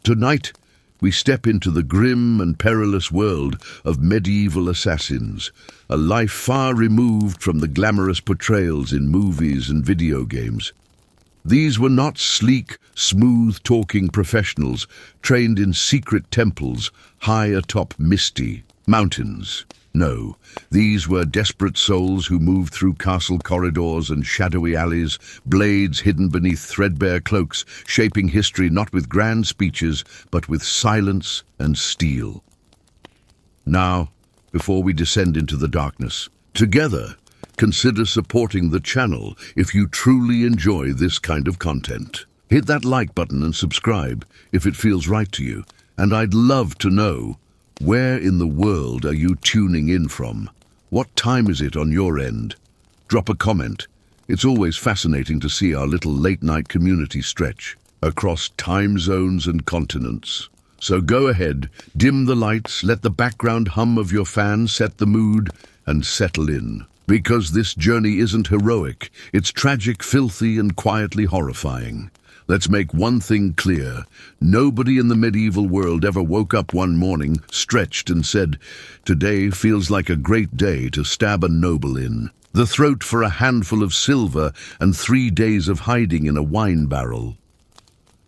Tonight, we step into the grim and perilous world of medieval assassins, a life far removed from the glamorous portrayals in movies and video games. These were not sleek, smooth-talking professionals trained in secret temples high atop misty mountains. No, these were desperate souls who moved through castle corridors and shadowy alleys, blades hidden beneath threadbare cloaks, shaping history not with grand speeches, but with silence and steel. Now, before we descend into the darkness, together, consider supporting the channel if you truly enjoy this kind of content. Hit that like button and subscribe if it feels right to you, and I'd love to know, where in the world are you tuning in from? What time is it on your end? Drop a comment. It's always fascinating to see our little late-night community stretch across time zones and continents. So go ahead, dim the lights, let the background hum of your fan set the mood, and settle in. Because this journey isn't heroic, it's tragic, filthy, and quietly horrifying. Let's make one thing clear. Nobody in the medieval world ever woke up one morning, stretched, and said, "Today feels like a great day to stab a noble in the throat for a handful of silver and 3 days of hiding in a wine barrel."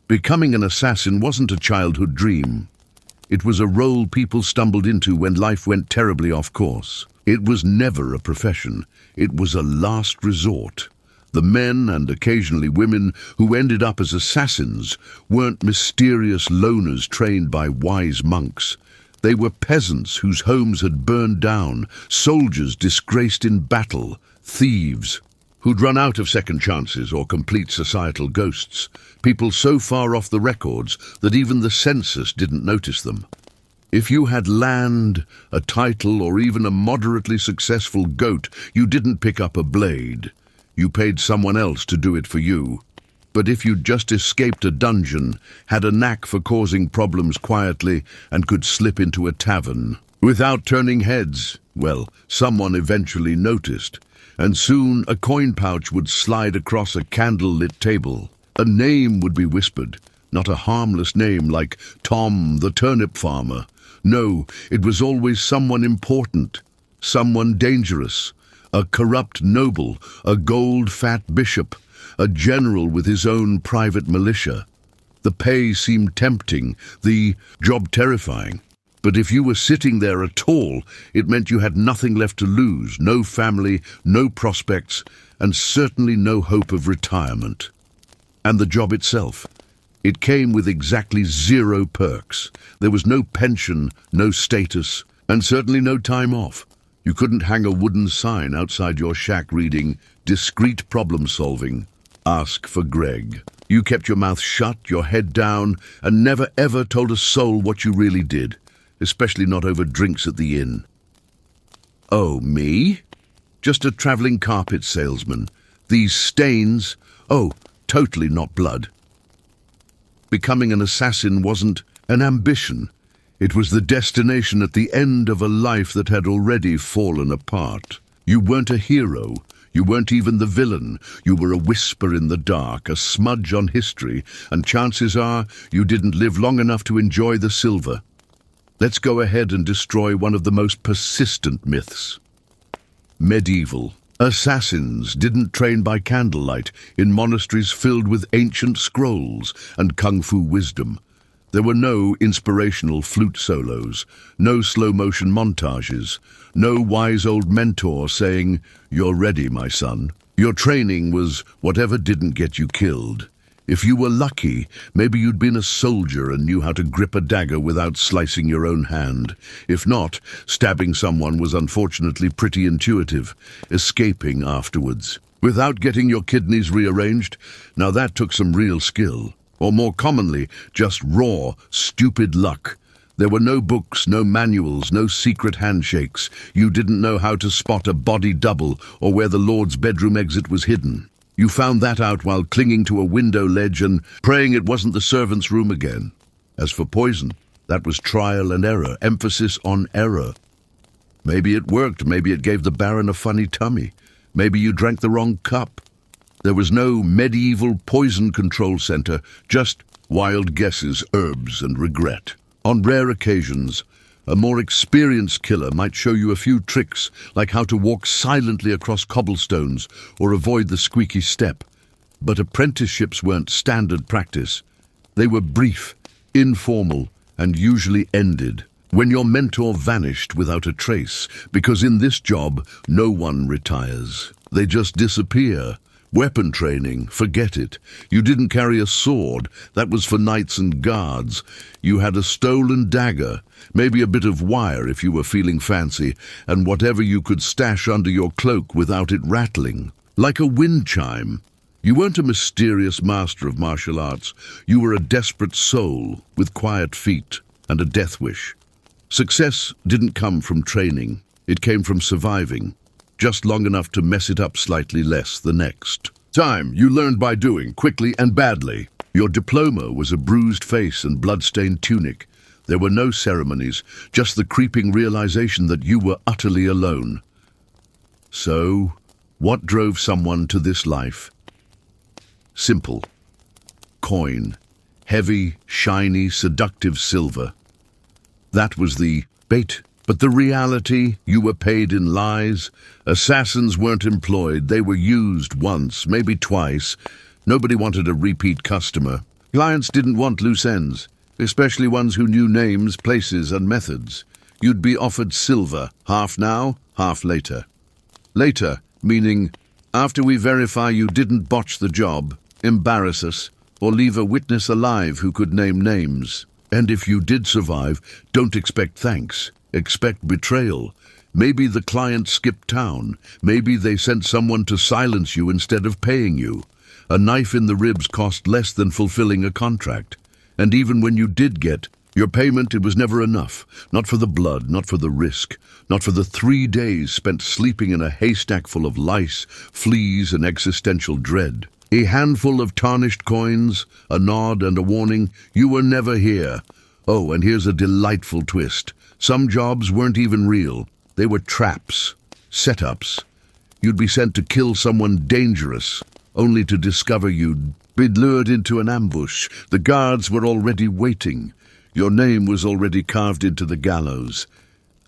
Becoming an assassin wasn't a childhood dream. It was a role people stumbled into when life went terribly off course. It was never a profession. It was a last resort. The men, and occasionally women, who ended up as assassins weren't mysterious loners trained by wise monks. They were peasants whose homes had burned down, soldiers disgraced in battle, thieves who'd run out of second chances or complete societal ghosts, people so far off the records that even the census didn't notice them. If you had land, a title, or even a moderately successful goat, you didn't pick up a blade. You paid someone else to do it for you. But if you'd just escaped a dungeon, had a knack for causing problems quietly, and could slip into a tavern without turning heads, well, someone eventually noticed, and soon a coin pouch would slide across a candle-lit table. A name would be whispered, not a harmless name like Tom the turnip farmer. No, it was always someone important, someone dangerous. A corrupt noble, a gold-fat bishop, a general with his own private militia. The pay seemed tempting, the job terrifying. But if you were sitting there at all, it meant you had nothing left to lose, no family, no prospects, and certainly no hope of retirement. And the job itself, it came with exactly 0 perks. There was no pension, no status, and certainly no time off. You couldn't hang a wooden sign outside your shack reading, "Discreet problem solving. Ask for Greg." You kept your mouth shut, your head down, and never ever told a soul what you really did, especially not over drinks at the inn. Oh, me? Just a traveling carpet salesman. These stains? Oh, totally not blood. Becoming an assassin wasn't an ambition. It was the destination at the end of a life that had already fallen apart. You weren't a hero. You weren't even the villain. You were a whisper in the dark, a smudge on history, and chances are you didn't live long enough to enjoy the silver. Let's go ahead and destroy one of the most persistent myths. Medieval assassins didn't train by candlelight in monasteries filled with ancient scrolls and kung fu wisdom. There were no inspirational flute solos, no slow-motion montages, no wise old mentor saying, "You're ready, my son." Your training was whatever didn't get you killed. If you were lucky, maybe you'd been a soldier and knew how to grip a dagger without slicing your own hand. If not, stabbing someone was unfortunately pretty intuitive, escaping afterwards. Without getting your kidneys rearranged, now that took some real skill. Or more commonly, just raw, stupid luck. There were no books, no manuals, no secret handshakes. You didn't know how to spot a body double or where the Lord's bedroom exit was hidden. You found that out while clinging to a window ledge and praying it wasn't the servant's room again. As for poison, that was trial and error, emphasis on error. Maybe it worked, maybe it gave the Baron a funny tummy. Maybe you drank the wrong cup. There was no medieval poison control center, just wild guesses, herbs, and regret. On rare occasions, a more experienced killer might show you a few tricks, like how to walk silently across cobblestones or avoid the squeaky step. But apprenticeships weren't standard practice. They were brief, informal, and usually ended when your mentor vanished without a trace, because in this job, no one retires. They just disappear. Weapon training, forget it. You didn't carry a sword, that was for knights and guards. You had a stolen dagger, maybe a bit of wire if you were feeling fancy, and whatever you could stash under your cloak without it rattling. Like a wind chime. You weren't a mysterious master of martial arts. You were a desperate soul with quiet feet and a death wish. Success didn't come from training. It came from surviving. Just long enough to mess it up slightly less the next time. You learned by doing, quickly and badly. Your diploma was a bruised face and blood-stained tunic. There were no ceremonies, just the creeping realization that you were utterly alone. So, what drove someone to this life? Simple. Coin. Heavy, shiny, seductive silver. That was the bait. But the reality, you were paid in lies. Assassins weren't employed. They were used once, maybe twice. Nobody wanted a repeat customer. Clients didn't want loose ends, especially ones who knew names, places, and methods. You'd be offered silver, half now, half later. Later, meaning after we verify you didn't botch the job, embarrass us, or leave a witness alive who could name names. And if you did survive, don't expect thanks. Expect betrayal. Maybe the client skipped town. Maybe they sent someone to silence you instead of paying you. A knife in the ribs cost less than fulfilling a contract. And even when you did get your payment, it was never enough. Not for the blood, not for the risk, not for the 3 days spent sleeping in a haystack full of lice, fleas, and existential dread. A handful of tarnished coins, a nod and a warning, you were never here. Oh, and here's a delightful twist. Some jobs weren't even real. They were traps, setups. You'd be sent to kill someone dangerous, only to discover you'd been lured into an ambush. The guards were already waiting. Your name was already carved into the gallows.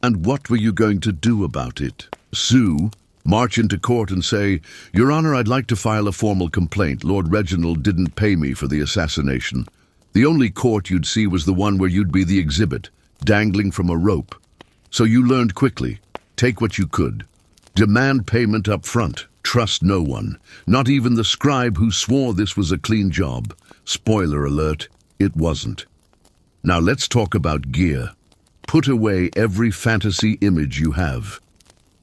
And what were you going to do about it? Sue, march into court and say, "Your Honor, I'd like to file a formal complaint. Lord Reginald didn't pay me for the assassination." The only court you'd see was the one where you'd be the exhibit, dangling from a rope. So you learned quickly. Take what you could. Demand payment up front. Trust no one. Not even the scribe who swore this was a clean job. Spoiler alert, it wasn't. Now let's talk about gear. Put away every fantasy image you have.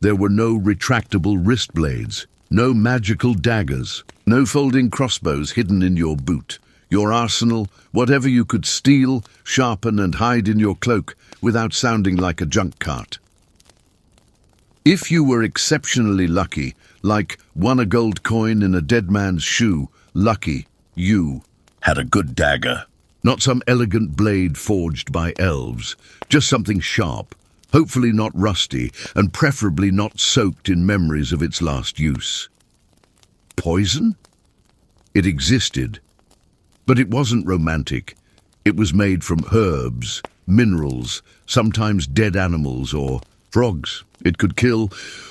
There were no retractable wrist blades, no magical daggers, no folding crossbows hidden in your boot. Your arsenal, whatever you could steal, sharpen, and hide in your cloak without sounding like a junk cart. If you were exceptionally lucky, like won a gold coin in a dead man's shoe, lucky, you had a good dagger. Not some elegant blade forged by elves, just something sharp, hopefully not rusty, and preferably not soaked in memories of its last use. Poison? It existed. But it wasn't romantic. It was made from herbs, minerals, sometimes dead animals or frogs. It could kill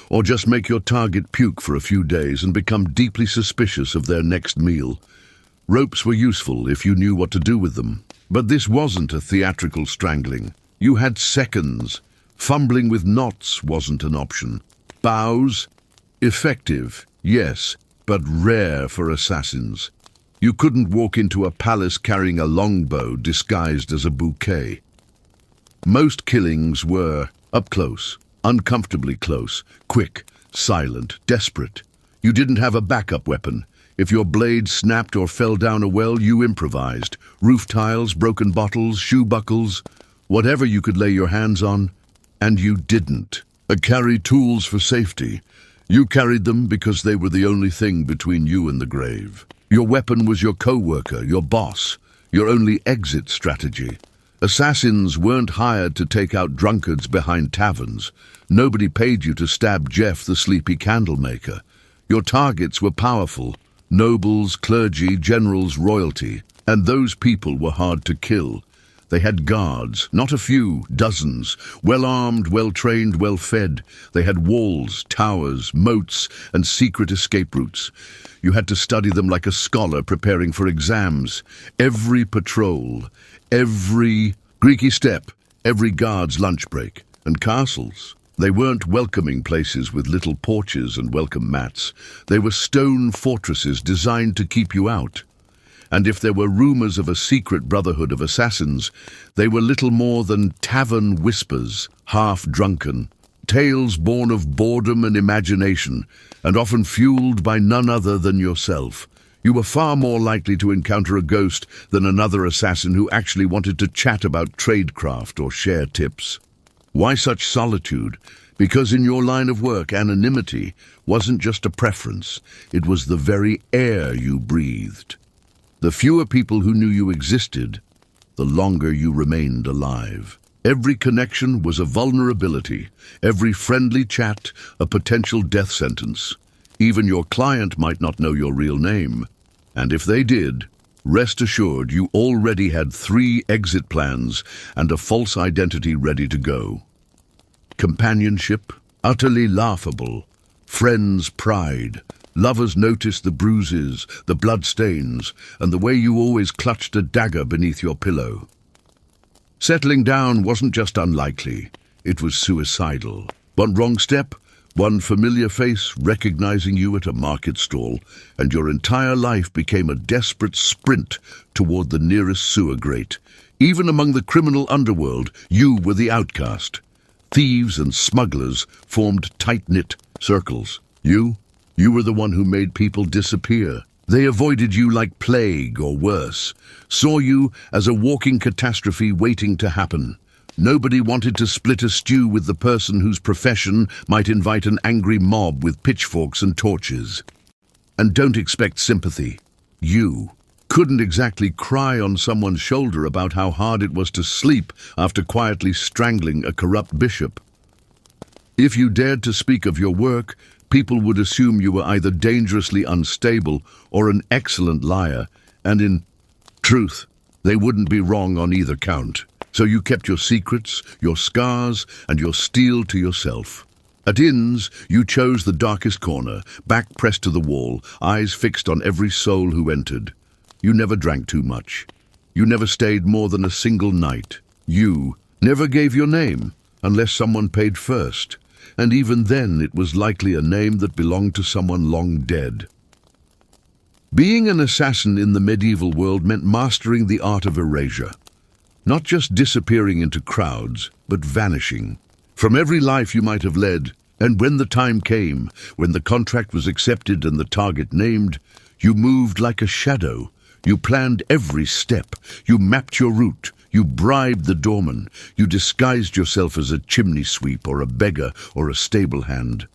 or just make your target puke for a few days and become deeply suspicious of their next meal. Ropes were useful if you knew what to do with them. But this wasn't a theatrical strangling. You had seconds. Fumbling with knots wasn't an option. Bows? Effective, yes, but rare for assassins. You couldn't walk into a palace carrying a longbow disguised as a bouquet. Most killings were up close, uncomfortably close, quick, silent, desperate. You didn't have a backup weapon. If your blade snapped or fell down a well, you improvised. Roof tiles, broken bottles, shoe buckles, whatever you could lay your hands on, and you didn't. Carry tools for safety. You carried them because they were the only thing between you and the grave. Your weapon was your co-worker, your boss, your only exit strategy. Assassins weren't hired to take out drunkards behind taverns. Nobody paid you to stab Jeff, the sleepy candlemaker. Your targets were powerful, nobles, clergy, generals, royalty. And those people were hard to kill. They had guards, not a few, dozens, well-armed, well-trained, well-fed. They had walls, towers, moats, and secret escape routes. You had to study them like a scholar preparing for exams. Every patrol, every Greeky step, every guard's lunch break. And castles. They weren't welcoming places with little porches and welcome mats. They were stone fortresses designed to keep you out. And if there were rumors of a secret brotherhood of assassins, they were little more than tavern whispers, half-drunken, tales born of boredom and imagination, and often fueled by none other than yourself. You were far more likely to encounter a ghost than another assassin who actually wanted to chat about tradecraft or share tips. Why such solitude? Because in your line of work, anonymity wasn't just a preference, it was the very air you breathed. The fewer people who knew you existed, the longer you remained alive. Every connection was a vulnerability, every friendly chat a potential death sentence. Even your client might not know your real name. And if they did, rest assured you already had 3 exit plans and a false identity ready to go. Companionship, utterly laughable. Friends' pride. Lovers noticed the bruises, the bloodstains, and the way you always clutched a dagger beneath your pillow. Settling down wasn't just unlikely, it was suicidal. One wrong step, one familiar face recognizing you at a market stall, and your entire life became a desperate sprint toward the nearest sewer grate. Even among the criminal underworld, you were the outcast. Thieves and smugglers formed tight-knit circles. You were the one who made people disappear. They avoided you like plague or worse, saw you as a walking catastrophe waiting to happen. Nobody wanted to split a stew with the person whose profession might invite an angry mob with pitchforks and torches. And don't expect sympathy. You couldn't exactly cry on someone's shoulder about how hard it was to sleep after quietly strangling a corrupt bishop. If you dared to speak of your work, people would assume you were either dangerously unstable or an excellent liar, and in truth, they wouldn't be wrong on either count. So you kept your secrets, your scars, and your steel to yourself. At inns, you chose the darkest corner, back pressed to the wall, eyes fixed on every soul who entered. You never drank too much. You never stayed more than a single night. You never gave your name, unless someone paid first. And even then it was likely a name that belonged to someone long dead. Being an assassin in the medieval world meant mastering the art of erasure. Not just disappearing into crowds, but vanishing. From every life you might have led, and when the time came, when the contract was accepted and the target named, you moved like a shadow. You planned every step. You mapped your route. You bribed the doorman. You disguised yourself as a chimney sweep or a beggar or a stable hand.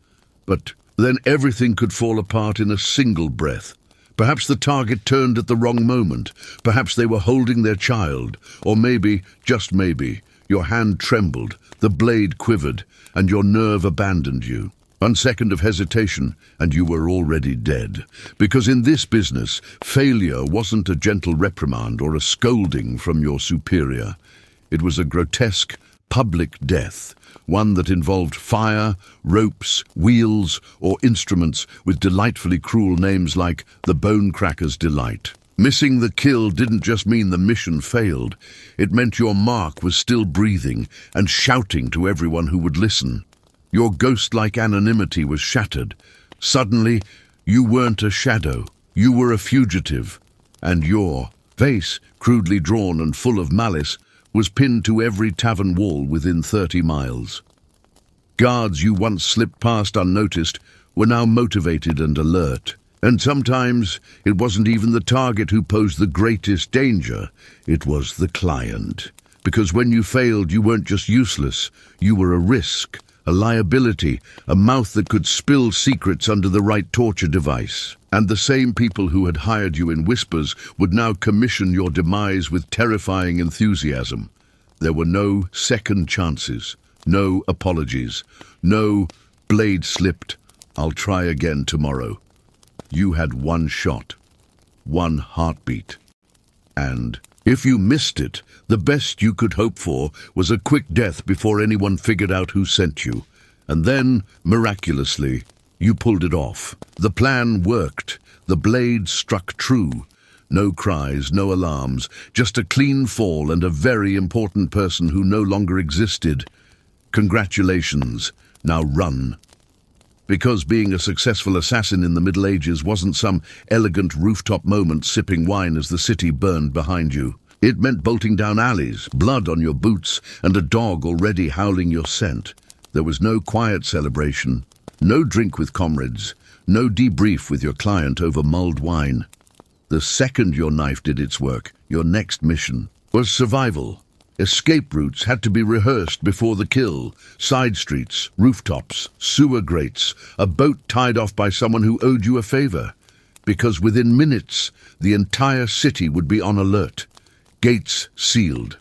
But then everything could fall apart in a single breath. Perhaps the target turned at the wrong moment. Perhaps they were holding their child. Or maybe, just maybe, your hand trembled, the blade quivered, and your nerve abandoned you. 1 second of hesitation, and you were already dead. Because in this business, failure wasn't a gentle reprimand or a scolding from your superior. It was a grotesque, public death, one that involved fire, ropes, wheels, or instruments with delightfully cruel names like the Bonecracker's Delight. Missing the kill didn't just mean the mission failed. It meant your mark was still breathing and shouting to everyone who would listen. Your ghost-like anonymity was shattered. Suddenly, you weren't a shadow. You were a fugitive. And your face, crudely drawn and full of malice, was pinned to every tavern wall within 30 miles. Guards you once slipped past unnoticed were now motivated and alert. And sometimes it wasn't even the target who posed the greatest danger, it was the client. Because when you failed, you weren't just useless, you were a risk, a liability, a mouth that could spill secrets under the right torture device. And the same people who had hired you in whispers would now commission your demise with terrifying enthusiasm. There were no second chances, no apologies, no blade slipped, I'll try again tomorrow. You had one shot, one heartbeat. And if you missed it, the best you could hope for was a quick death before anyone figured out who sent you. And then, miraculously, you pulled it off. The plan worked. The blade struck true. No cries, no alarms, just a clean fall and a very important person who no longer existed. Congratulations. Now run. Because being a successful assassin in the Middle Ages wasn't some elegant rooftop moment sipping wine as the city burned behind you. It meant bolting down alleys, blood on your boots, and a dog already howling your scent. There was no quiet celebration, no drink with comrades, no debrief with your client over mulled wine. The second your knife did its work, your next mission was survival. Escape routes had to be rehearsed before the kill. Side streets, rooftops, sewer grates, a boat tied off by someone who owed you a favor. Because within minutes, the entire city would be on alert. Gates sealed.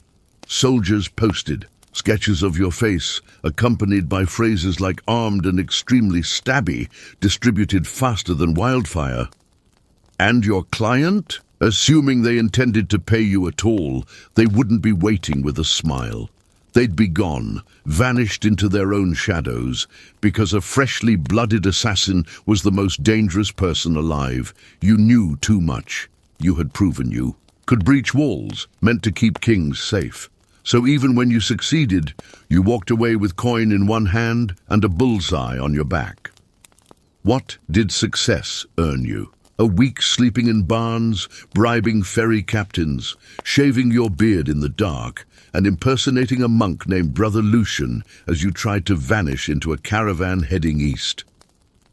Soldiers posted. Sketches of your face, accompanied by phrases like armed and extremely stabby, distributed faster than wildfire. And your client? Assuming they intended to pay you at all, they wouldn't be waiting with a smile. They'd be gone, vanished into their own shadows, because a freshly blooded assassin was the most dangerous person alive. You knew too much. You had proven you could breach walls, meant to keep kings safe. So even when you succeeded, you walked away with coin in one hand and a bullseye on your back. What did success earn you? A week sleeping in barns, bribing ferry captains, shaving your beard in the dark, and impersonating a monk named Brother Lucian as you tried to vanish into a caravan heading east.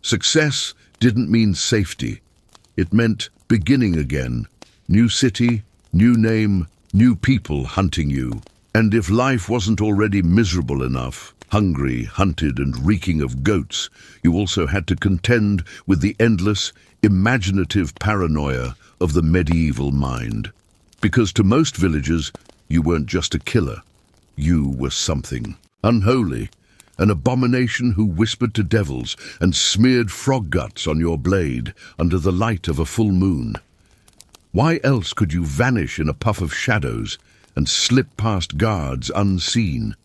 Success didn't mean safety. It meant beginning again. New city, new name, new people hunting you. And if life wasn't already miserable enough, hungry, hunted, and reeking of goats, you also had to contend with the endless, imaginative paranoia of the medieval mind. Because to most villagers, you weren't just a killer. You were something unholy, an abomination who whispered to devils and smeared frog guts on your blade under the light of a full moon. Why else could you vanish in a puff of shadows and slip past guards unseen?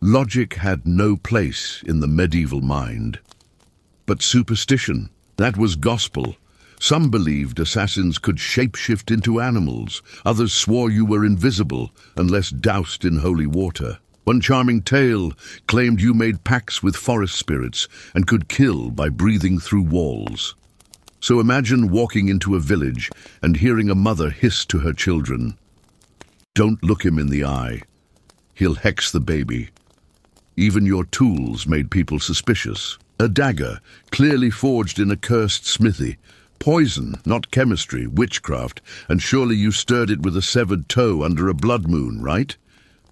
Logic had no place in the medieval mind. But superstition, that was gospel. Some believed assassins could shapeshift into animals. Others swore you were invisible unless doused in holy water. One charming tale claimed you made pacts with forest spirits and could kill by breathing through walls. So imagine walking into a village and hearing a mother hiss to her children, "Don't look him in the eye. He'll hex the baby." Even your tools made people suspicious. A dagger, clearly forged in a cursed smithy. Poison, not chemistry, witchcraft, and surely you stirred it with a severed toe under a blood moon, right?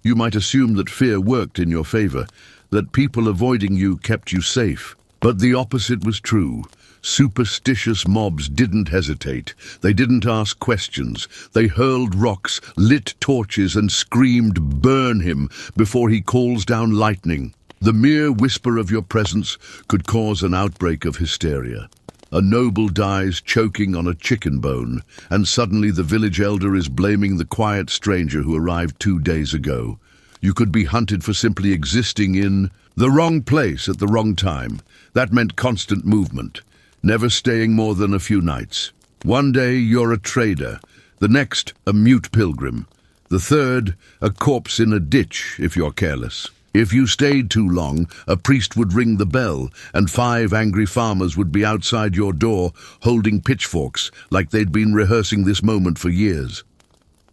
You might assume that fear worked in your favor, that people avoiding you kept you safe. But the opposite was true. Superstitious mobs didn't hesitate. They didn't ask questions. They hurled rocks, lit torches, and screamed, "Burn him," before he calls down lightning. The mere whisper of your presence could cause an outbreak of hysteria. A noble dies choking on a chicken bone, and suddenly the village elder is blaming the quiet stranger who arrived 2 days ago. You could be hunted for simply existing in the wrong place at the wrong time. That meant constant movement, never staying more than a few nights. One day you're a trader, the next a mute pilgrim, the third a corpse in a ditch if you're careless. If you stayed too long, a priest would ring the bell, and 5 angry farmers would be outside your door holding pitchforks like they'd been rehearsing this moment for years.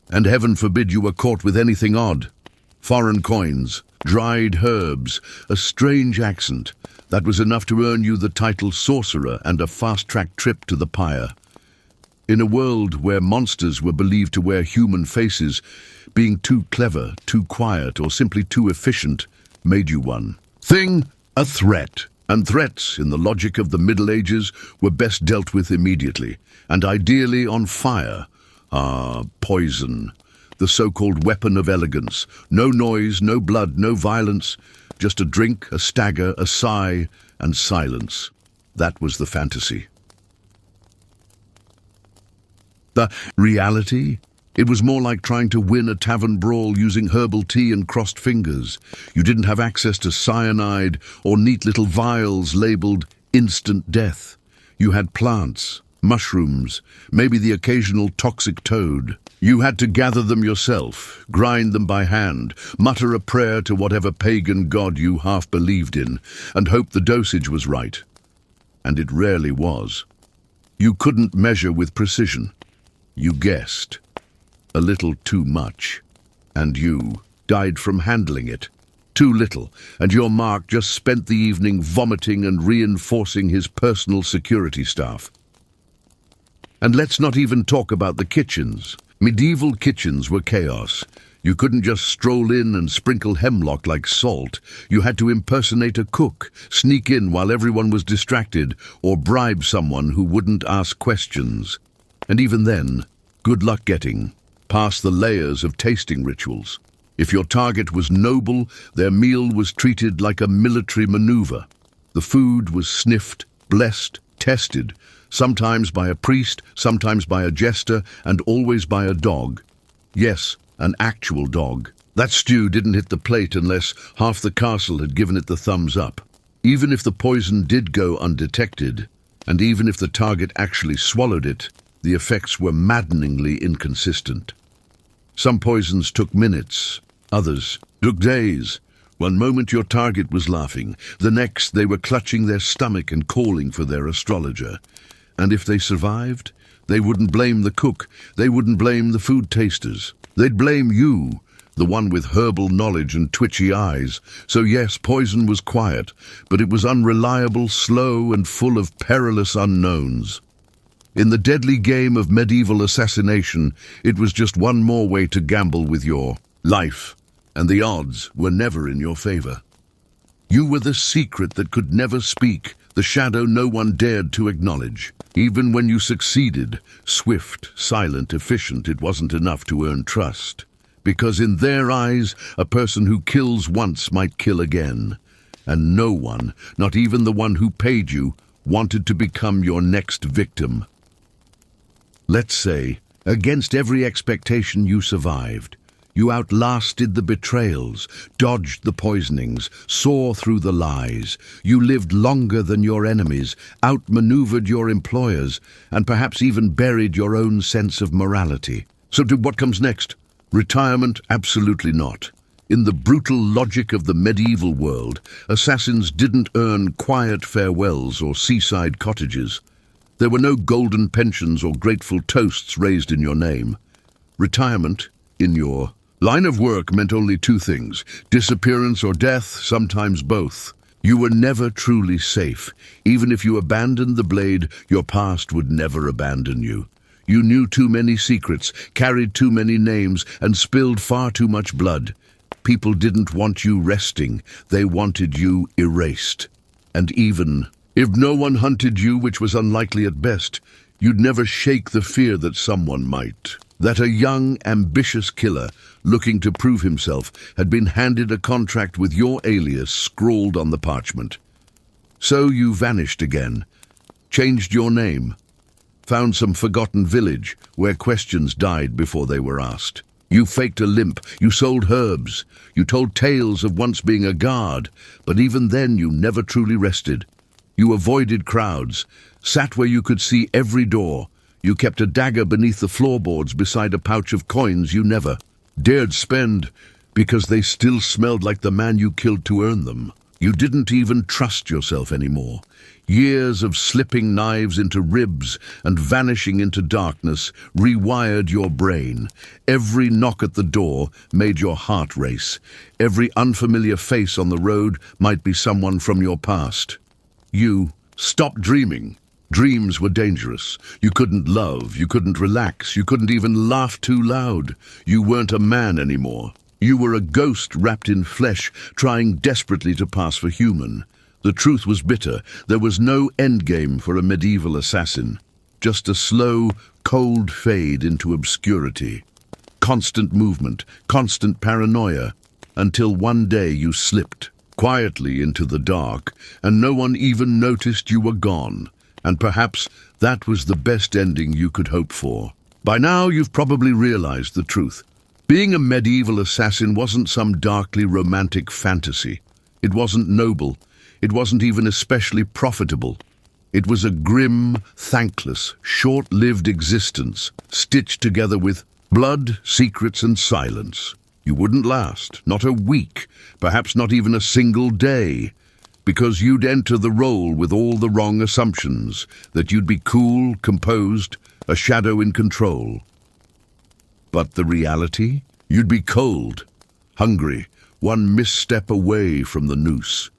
And heaven forbid you were caught with anything odd. Foreign coins, dried herbs, a strange accent. That was enough to earn you the title sorcerer and a fast-track trip to the pyre. In a world where monsters were believed to wear human faces, being too clever, too quiet, or simply too efficient made you one. Thing, a threat. And threats, in the logic of the Middle Ages, were best dealt with immediately, and ideally on fire. Poison. The so-called weapon of elegance. No noise, no blood, no violence. Just a drink, a stagger, a sigh, and silence. That was the fantasy. The reality? It was more like trying to win a tavern brawl using herbal tea and crossed fingers. You didn't have access to cyanide or neat little vials labeled instant death. You had plants, mushrooms, maybe the occasional toxic toad. You had to gather them yourself, grind them by hand, mutter a prayer to whatever pagan god you half believed in, and hope the dosage was right. And it rarely was. You couldn't measure with precision. You guessed. A little too much. And you died from handling it. Too little, and your Mark just spent the evening vomiting and reinforcing his personal security staff. And let's not even talk about the kitchens. Medieval kitchens were chaos. You couldn't just stroll in and sprinkle hemlock like salt. You had to impersonate a cook, sneak in while everyone was distracted, or bribe someone who wouldn't ask questions. And even then, good luck getting past the layers of tasting rituals. If your target was noble, their meal was treated like a military maneuver. The food was sniffed, blessed, tested, sometimes by a priest, sometimes by a jester, and always by a dog. Yes, an actual dog. That stew didn't hit the plate unless half the castle had given it the thumbs up. Even if the poison did go undetected, and even if the target actually swallowed it, the effects were maddeningly inconsistent. Some poisons took minutes, others took days. One moment your target was laughing, the next they were clutching their stomach and calling for their astrologer. And if they survived, they wouldn't blame the cook, they wouldn't blame the food tasters. They'd blame you, the one with herbal knowledge and twitchy eyes. So yes, poison was quiet, but it was unreliable, slow, and full of perilous unknowns. In the deadly game of medieval assassination, it was just one more way to gamble with your life, and the odds were never in your favor. You were the secret that could never speak, the shadow no one dared to acknowledge. Even when you succeeded, swift, silent, efficient, it wasn't enough to earn trust. Because in their eyes, a person who kills once might kill again. And no one, not even the one who paid you, wanted to become your next victim. Let's say, against every expectation, you survived. You outlasted the betrayals, dodged the poisonings, saw through the lies. You lived longer than your enemies, outmaneuvered your employers, and perhaps even buried your own sense of morality. So what comes next? Retirement? Absolutely not. In the brutal logic of the medieval world, assassins didn't earn quiet farewells or seaside cottages. There were no golden pensions or grateful toasts raised in your name. Retirement, in your line of work, meant only two things: disappearance or death, sometimes both. You were never truly safe. Even if you abandoned the blade, your past would never abandon you. You knew too many secrets, carried too many names, and spilled far too much blood. People didn't want you resting. They wanted you erased. And even if no one hunted you, which was unlikely at best, you'd never shake the fear that someone might. That a young, ambitious killer, looking to prove himself, had been handed a contract with your alias scrawled on the parchment. So you vanished again, changed your name, found some forgotten village where questions died before they were asked. You faked a limp, you sold herbs, you told tales of once being a guard, but even then you never truly rested. You avoided crowds, sat where you could see every door. You kept a dagger beneath the floorboards beside a pouch of coins you never dared spend because they still smelled like the man you killed to earn them. You didn't even trust yourself anymore. Years of slipping knives into ribs and vanishing into darkness rewired your brain. Every knock at the door made your heart race. Every unfamiliar face on the road might be someone from your past. You stopped dreaming. Dreams were dangerous. You couldn't love, you couldn't relax, you couldn't even laugh too loud. You weren't a man anymore. You were a ghost wrapped in flesh, trying desperately to pass for human. The truth was bitter. There was no endgame for a medieval assassin. Just a slow, cold fade into obscurity. Constant movement, constant paranoia, until one day you slipped quietly into the dark, and no one even noticed you were gone. And perhaps that was the best ending you could hope for. By now, you've probably realized the truth. Being a medieval assassin wasn't some darkly romantic fantasy. It wasn't noble. It wasn't even especially profitable. It was a grim, thankless, short-lived existence, stitched together with blood, secrets, and silence. You wouldn't last, not a week, perhaps not even a single day, because you'd enter the role with all the wrong assumptions, that you'd be cool, composed, a shadow in control. But the reality? You'd be cold, hungry, one misstep away from the noose.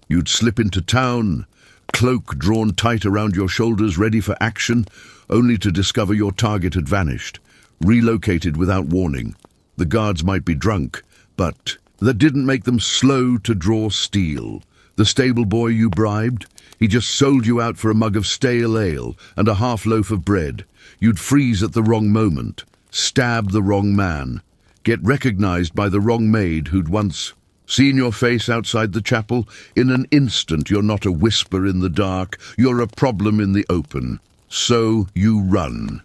You'd slip into town, cloak drawn tight around your shoulders, ready for action, only to discover your target had vanished, relocated without warning. The guards might be drunk, but that didn't make them slow to draw steel. The stable boy you bribed, he just sold you out for a mug of stale ale and a half loaf of bread. You'd freeze at the wrong moment, stab the wrong man, get recognized by the wrong maid who'd once seen your face outside the chapel. In an instant, you're not a whisper in the dark, you're a problem in the open. So you run.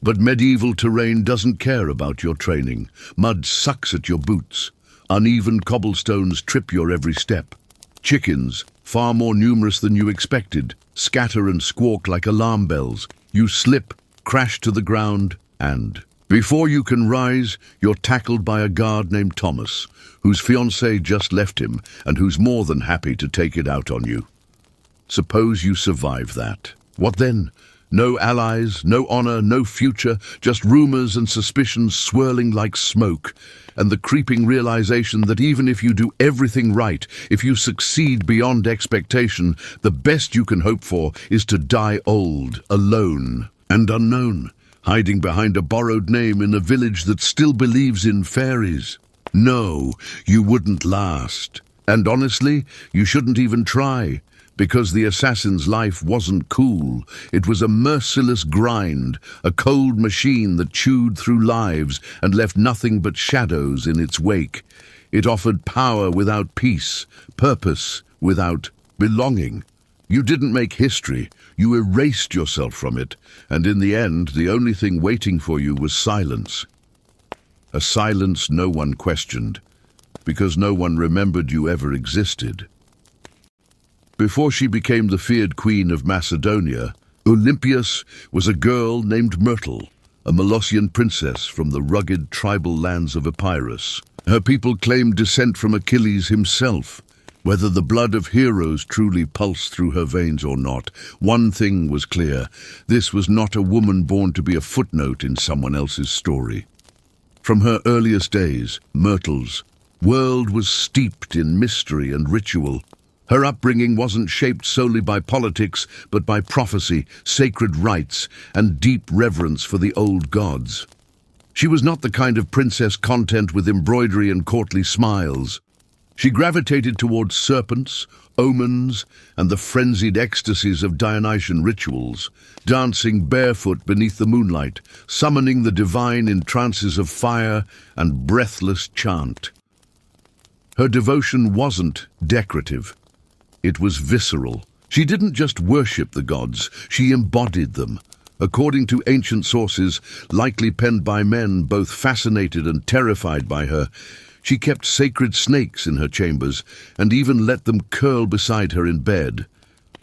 But medieval terrain doesn't care about your training. Mud sucks at your boots. Uneven cobblestones trip your every step. Chickens, far more numerous than you expected, scatter and squawk like alarm bells. You slip, crash to the ground, and before you can rise, you're tackled by a guard named Thomas, whose fiancée just left him and who's more than happy to take it out on you. Suppose you survive that. What then? No allies, no honor, no future, just rumors and suspicions swirling like smoke, and the creeping realization that even if you do everything right, if you succeed beyond expectation, the best you can hope for is to die old, alone, and unknown, hiding behind a borrowed name in a village that still believes in fairies. No, you wouldn't last. And honestly, you shouldn't even try. Because the assassin's life wasn't cool. It was a merciless grind, a cold machine that chewed through lives and left nothing but shadows in its wake. It offered power without peace, purpose without belonging. You didn't make history, you erased yourself from it, and in the end, the only thing waiting for you was silence. A silence no one questioned, because no one remembered you ever existed. Before she became the feared queen of Macedonia, Olympias was a girl named Myrtle, a Molossian princess from the rugged tribal lands of Epirus. Her people claimed descent from Achilles himself. Whether the blood of heroes truly pulsed through her veins or not, one thing was clear: this was not a woman born to be a footnote in someone else's story. From her earliest days, Myrtle's world was steeped in mystery and ritual. Her upbringing wasn't shaped solely by politics, but by prophecy, sacred rites, and deep reverence for the old gods. She was not the kind of princess content with embroidery and courtly smiles. She gravitated towards serpents, omens, and the frenzied ecstasies of Dionysian rituals, dancing barefoot beneath the moonlight, summoning the divine in trances of fire and breathless chant. Her devotion wasn't decorative. It was visceral. She didn't just worship the gods, she embodied them. According to ancient sources, likely penned by men both fascinated and terrified by her, she kept sacred snakes in her chambers and even let them curl beside her in bed.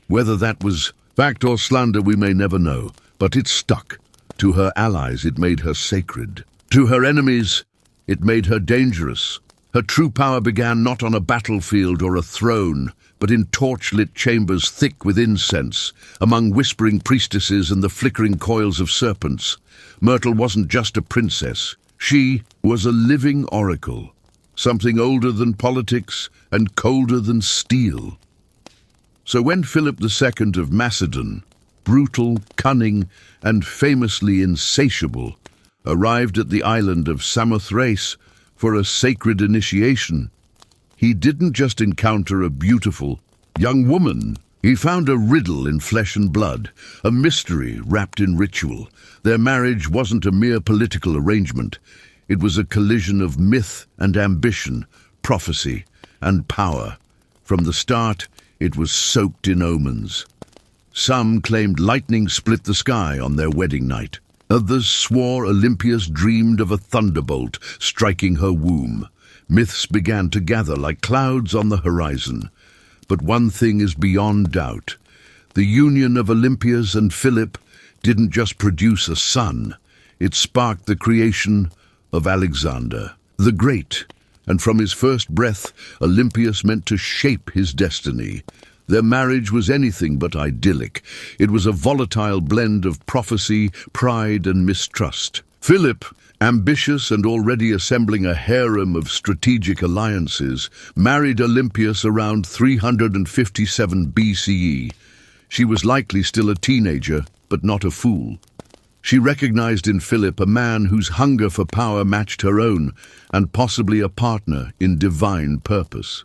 Whether that was fact or slander we may never know, but it stuck. To her allies it made her sacred. To her enemies it made her dangerous. Her true power began not on a battlefield or a throne, but in torch-lit chambers thick with incense, among whispering priestesses and the flickering coils of serpents. Myrtle wasn't just a princess. She was a living oracle, something older than politics and colder than steel. So when Philip II of Macedon, brutal, cunning, and famously insatiable, arrived at the island of Samothrace for a sacred initiation, he didn't just encounter a beautiful young woman. He found a riddle in flesh and blood, a mystery wrapped in ritual. Their marriage wasn't a mere political arrangement. It was a collision of myth and ambition, prophecy and power. From the start, it was soaked in omens. Some claimed lightning split the sky on their wedding night. Others swore Olympias dreamed of a thunderbolt striking her womb. Myths began to gather like clouds on the horizon. But one thing is beyond doubt. The union of Olympias and Philip didn't just produce a son. It sparked the creation of Alexander the Great. And from his first breath, Olympias meant to shape his destiny. Their marriage was anything but idyllic. It was a volatile blend of prophecy, pride, and mistrust. Philip, ambitious and already assembling a harem of strategic alliances, married Olympias around 357 BCE. She was likely still a teenager, but not a fool. She recognized in Philip a man whose hunger for power matched her own, and possibly a partner in divine purpose.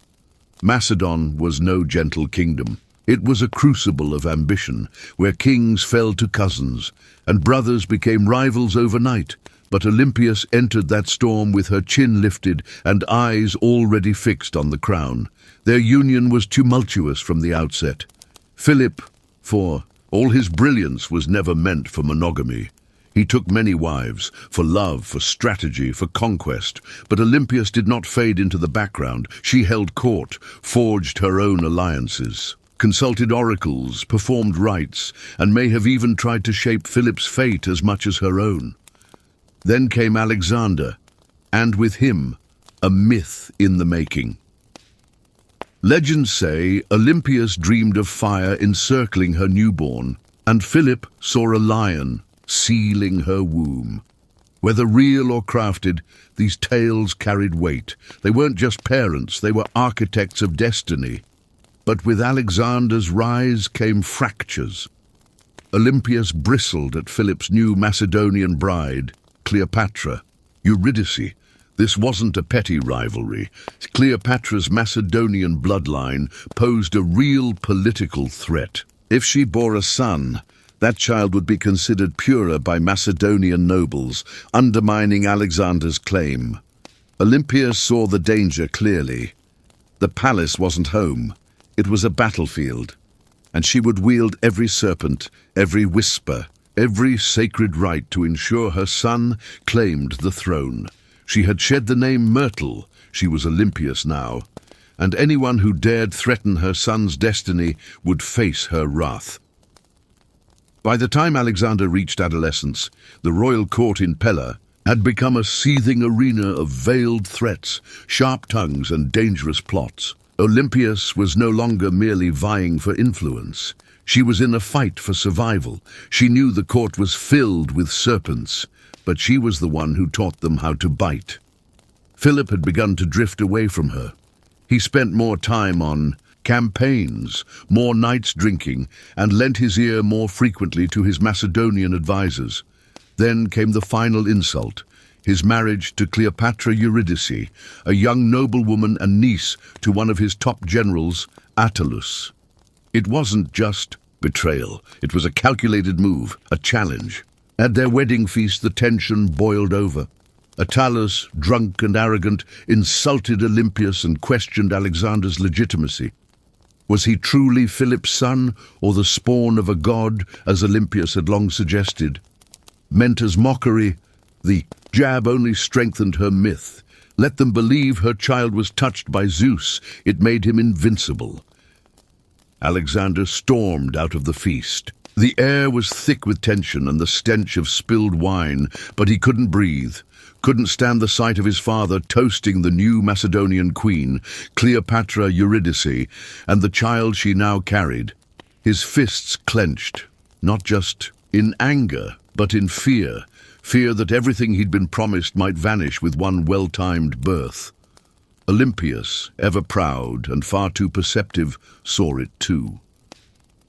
Macedon was no gentle kingdom. It was a crucible of ambition, where kings fell to cousins, and brothers became rivals overnight. But Olympias entered that storm with her chin lifted and eyes already fixed on the crown. Their union was tumultuous from the outset. Philip, for all his brilliance, was never meant for monogamy. He took many wives, for love, for strategy, for conquest. But Olympias did not fade into the background. She held court, forged her own alliances, consulted oracles, performed rites, and may have even tried to shape Philip's fate as much as her own. Then came Alexander, and with him, a myth in the making. Legends say Olympias dreamed of fire encircling her newborn, and Philip saw a lion sealing her womb. Whether real or crafted, these tales carried weight. They weren't just parents, they were architects of destiny. But with Alexander's rise came fractures. Olympias bristled at Philip's new Macedonian bride, Cleopatra, Eurydice. This wasn't a petty rivalry. Cleopatra's Macedonian bloodline posed a real political threat. If she bore a son, that child would be considered purer by Macedonian nobles, undermining Alexander's claim. Olympias saw the danger clearly. The palace wasn't home. It was a battlefield, and she would wield every serpent, every whisper, every sacred rite to ensure her son claimed the throne. She had shed the name Myrtle. She was Olympias now, and anyone who dared threaten her son's destiny would face her wrath. By the time Alexander reached adolescence, the royal court in Pella had become a seething arena of veiled threats, sharp tongues, and dangerous plots. Olympias was no longer merely vying for influence. She was in a fight for survival. She knew the court was filled with serpents, but she was the one who taught them how to bite. Philip had begun to drift away from her. He spent more time on campaigns, more nights drinking, and lent his ear more frequently to his Macedonian advisors. Then came the final insult, his marriage to Cleopatra Eurydice, a young noblewoman and niece to one of his top generals, Attalus. It wasn't just betrayal. It was a calculated move, a challenge. At their wedding feast, the tension boiled over. Attalus, drunk and arrogant, insulted Olympias and questioned Alexander's legitimacy. Was he truly Philip's son, or the spawn of a god, as Olympias had long suggested? Meant as mockery, the jab only strengthened her myth. Let them believe her child was touched by Zeus. It made him invincible. Alexander stormed out of the feast. The air was thick with tension and the stench of spilled wine, but he couldn't breathe, couldn't stand the sight of his father toasting the new Macedonian queen, Cleopatra Eurydice, and the child she now carried. His fists clenched, not just in anger, but in fear that everything he'd been promised might vanish with one well-timed birth. Olympias, ever proud and far too perceptive, saw it too.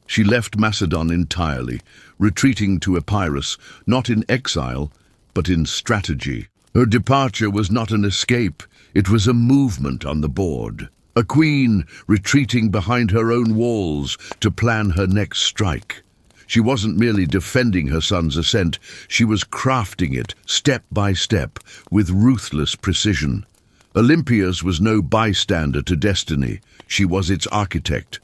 She left Macedon entirely, retreating to Epirus, not in exile, but in strategy. Her departure was not an escape, it was a movement on the board. A queen retreating behind her own walls to plan her next strike. She wasn't merely defending her son's ascent, she was crafting it, step by step, with ruthless precision. Olympias was no bystander to destiny, she was its architect.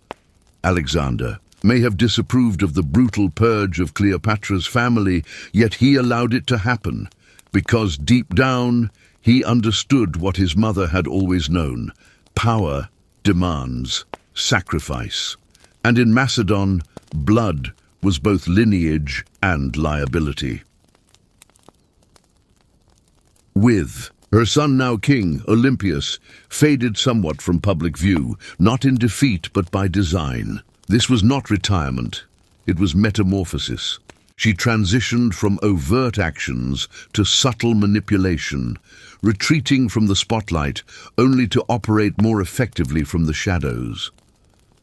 Alexander, may have disapproved of the brutal purge of Cleopatra's family, yet he allowed it to happen, because deep down he understood what his mother had always known: power demands sacrifice. And in Macedon, blood was both lineage and liability. With her son now king, Olympias faded somewhat from public view, not in defeat but by design. This was not retirement, it was metamorphosis. She transitioned from overt actions to subtle manipulation, retreating from the spotlight only to operate more effectively from the shadows.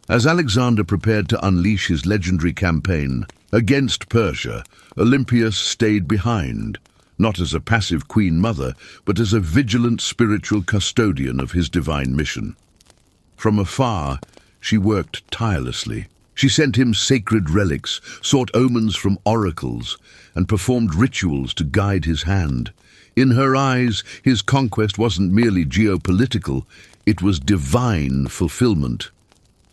As Alexander prepared to unleash his legendary campaign against Persia, Olympias stayed behind, not as a passive queen mother, but as a vigilant spiritual custodian of his divine mission. From afar, she worked tirelessly. She sent him sacred relics, sought omens from oracles, and performed rituals to guide his hand. In her eyes, his conquest wasn't merely geopolitical, it was divine fulfillment.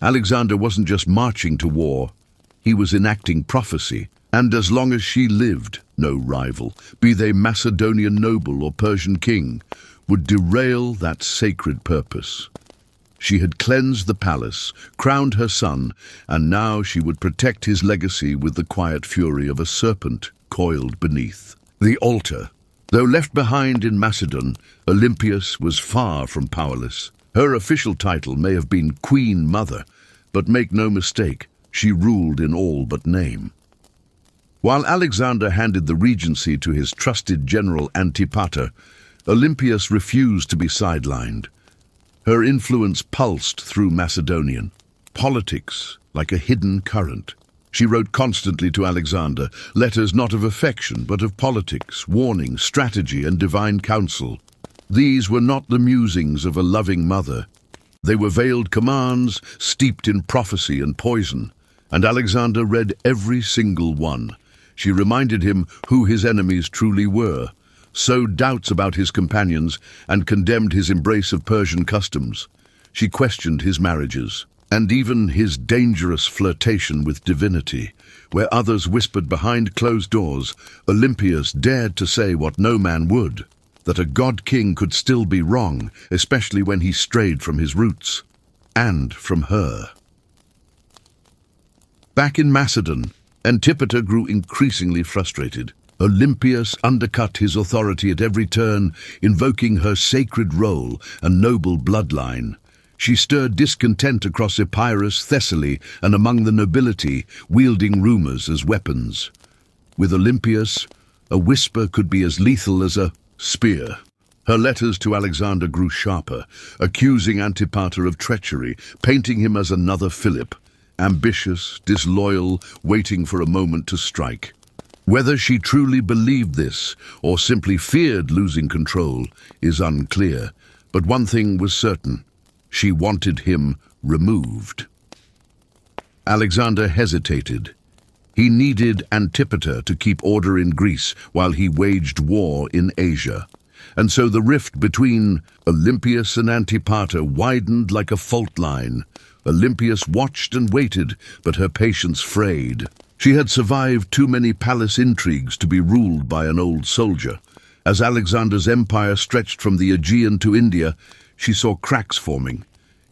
Alexander wasn't just marching to war, he was enacting prophecy. And as long as she lived, no rival, be they Macedonian noble or Persian king, would derail that sacred purpose. She had cleansed the palace, crowned her son, and now she would protect his legacy with the quiet fury of a serpent coiled beneath. The altar. Though left behind in Macedon, Olympias was far from powerless. Her official title may have been Queen Mother, but make no mistake, she ruled in all but name. While Alexander handed the regency to his trusted general Antipater, Olympias refused to be sidelined. Her influence pulsed through Macedonian politics like a hidden current. She wrote constantly to Alexander, letters not of affection but of politics, warning, strategy, and divine counsel. These were not the musings of a loving mother. They were veiled commands steeped in prophecy and poison, and Alexander read every single one. She reminded him who his enemies truly were, sowed doubts about his companions, and condemned his embrace of Persian customs. She questioned his marriages, and even his dangerous flirtation with divinity. Where others whispered behind closed doors, Olympias dared to say what no man would, that a god-king could still be wrong, especially when he strayed from his roots, and from her. Back in Macedon, Antipater grew increasingly frustrated. Olympias undercut his authority at every turn, invoking her sacred role and noble bloodline. She stirred discontent across Epirus, Thessaly, and among the nobility, wielding rumors as weapons. With Olympias, a whisper could be as lethal as a spear. Her letters to Alexander grew sharper, accusing Antipater of treachery, painting him as another Philip, ambitious, disloyal, waiting for a moment to strike. Whether she truly believed this or simply feared losing control is unclear, but one thing was certain: she wanted him removed. Alexander hesitated. He needed Antipater to keep order in Greece while he waged war in Asia. And so the rift between Olympias and Antipater widened like a fault line. Olympias watched and waited, but her patience frayed. She had survived too many palace intrigues to be ruled by an old soldier. As Alexander's empire stretched from the Aegean to India, she saw cracks forming.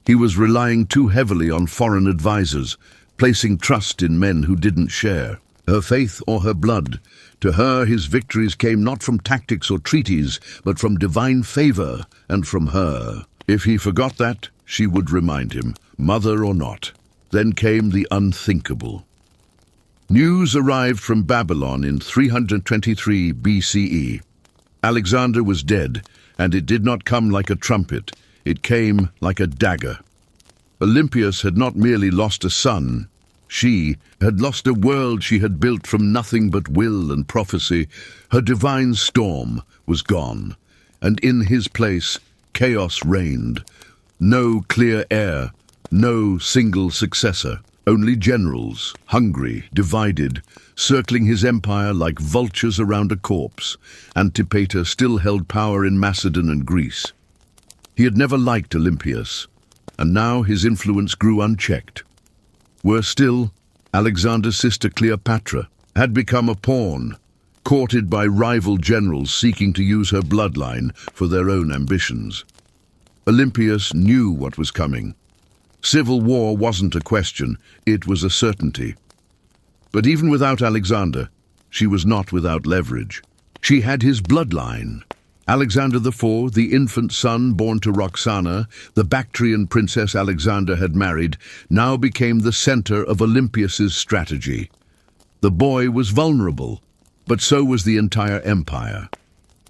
He was relying too heavily on foreign advisors, placing trust in men who didn't share her faith or her blood. To her, his victories came not from tactics or treaties, but from divine favor and from her. If he forgot that, she would remind him, mother or not. Then came the unthinkable. News arrived from Babylon in 323 BCE. Alexander was dead, and it did not come like a trumpet. It came like a dagger. Olympias had not merely lost a son. She had lost a world she had built from nothing but will and prophecy. Her divine storm was gone, and in his place chaos reigned. No clear heir, no single successor. Only generals, hungry, divided, circling his empire like vultures around a corpse. Antipater still held power in Macedon and Greece. He had never liked Olympias, and now his influence grew unchecked. Worse still, Alexander's sister Cleopatra had become a pawn, courted by rival generals seeking to use her bloodline for their own ambitions. Olympias knew what was coming. Civil war wasn't a question, it was a certainty. But even without Alexander, she was not without leverage. She had his bloodline. Alexander IV, the infant son born to Roxana, the Bactrian princess Alexander had married, now became the center of Olympias's strategy. The boy was vulnerable, but so was the entire empire.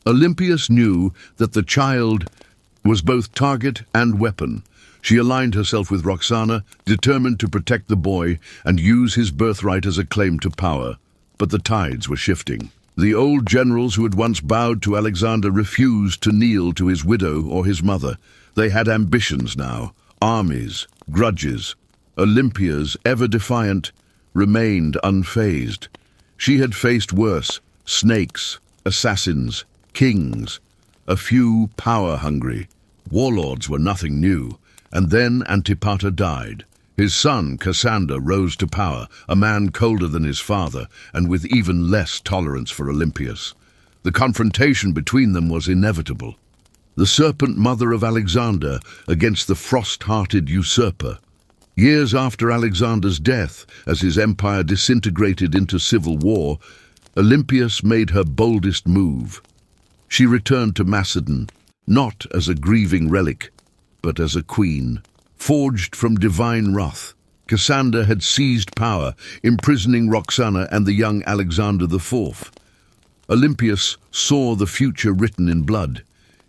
Olympias knew that the child was both target and weapon. She aligned herself with Roxana, determined to protect the boy and use his birthright as a claim to power. But the tides were shifting. The old generals who had once bowed to Alexander refused to kneel to his widow or his mother. They had ambitions now, armies, grudges. Olympias, ever defiant, remained unfazed. She had faced worse: snakes, assassins, kings, a few power-hungry. Warlords were nothing new. And then Antipater died. His son, Cassander, rose to power, a man colder than his father, and with even less tolerance for Olympias. The confrontation between them was inevitable. The serpent mother of Alexander against the frost-hearted usurper. Years after Alexander's death, as his empire disintegrated into civil war, Olympias made her boldest move. She returned to Macedon, not as a grieving relic, but as a queen. Forged from divine wrath, Cassander had seized power, imprisoning Roxana and the young Alexander IV. Olympias saw the future written in blood.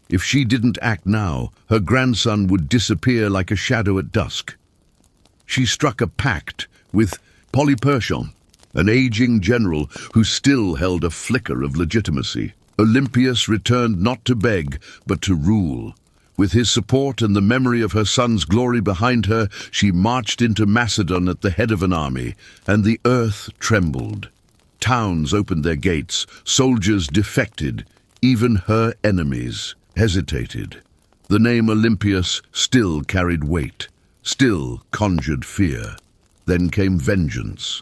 If she didn't act now, her grandson would disappear like a shadow at dusk. She struck a pact with Polyperchon, an aging general who still held a flicker of legitimacy. Olympias returned not to beg, but to rule. With his support and the memory of her son's glory behind her, she marched into Macedon at the head of an army, and the earth trembled. Towns opened their gates, soldiers defected, even her enemies hesitated. The name Olympias still carried weight, still conjured fear. Then came vengeance.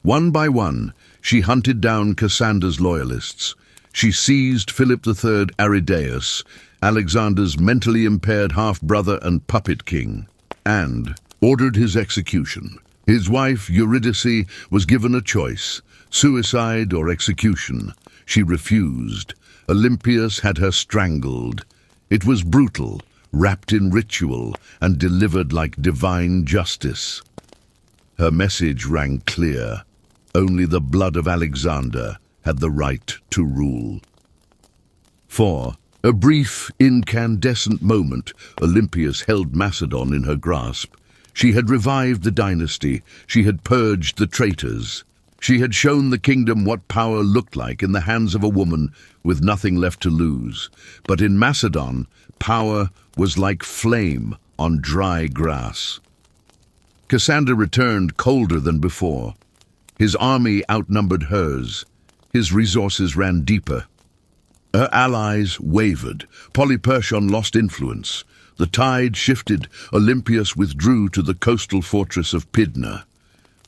One by one, she hunted down Cassander's loyalists. She seized Philip III Aridaeus, Alexander's mentally impaired half-brother and puppet king, and ordered his execution. His wife, Eurydice, was given a choice: suicide or execution. She refused. Olympias had her strangled. It was brutal, wrapped in ritual, and delivered like divine justice. Her message rang clear. Only the blood of Alexander had the right to rule. For a brief, incandescent moment, Olympias held Macedon in her grasp. She had revived the dynasty. She had purged the traitors. She had shown the kingdom what power looked like in the hands of a woman with nothing left to lose. But in Macedon, power was like flame on dry grass. Cassander returned colder than before. His army outnumbered hers. His resources ran deeper. Her allies wavered. Polyperchon lost influence. The tide shifted. Olympias withdrew to the coastal fortress of Pydna.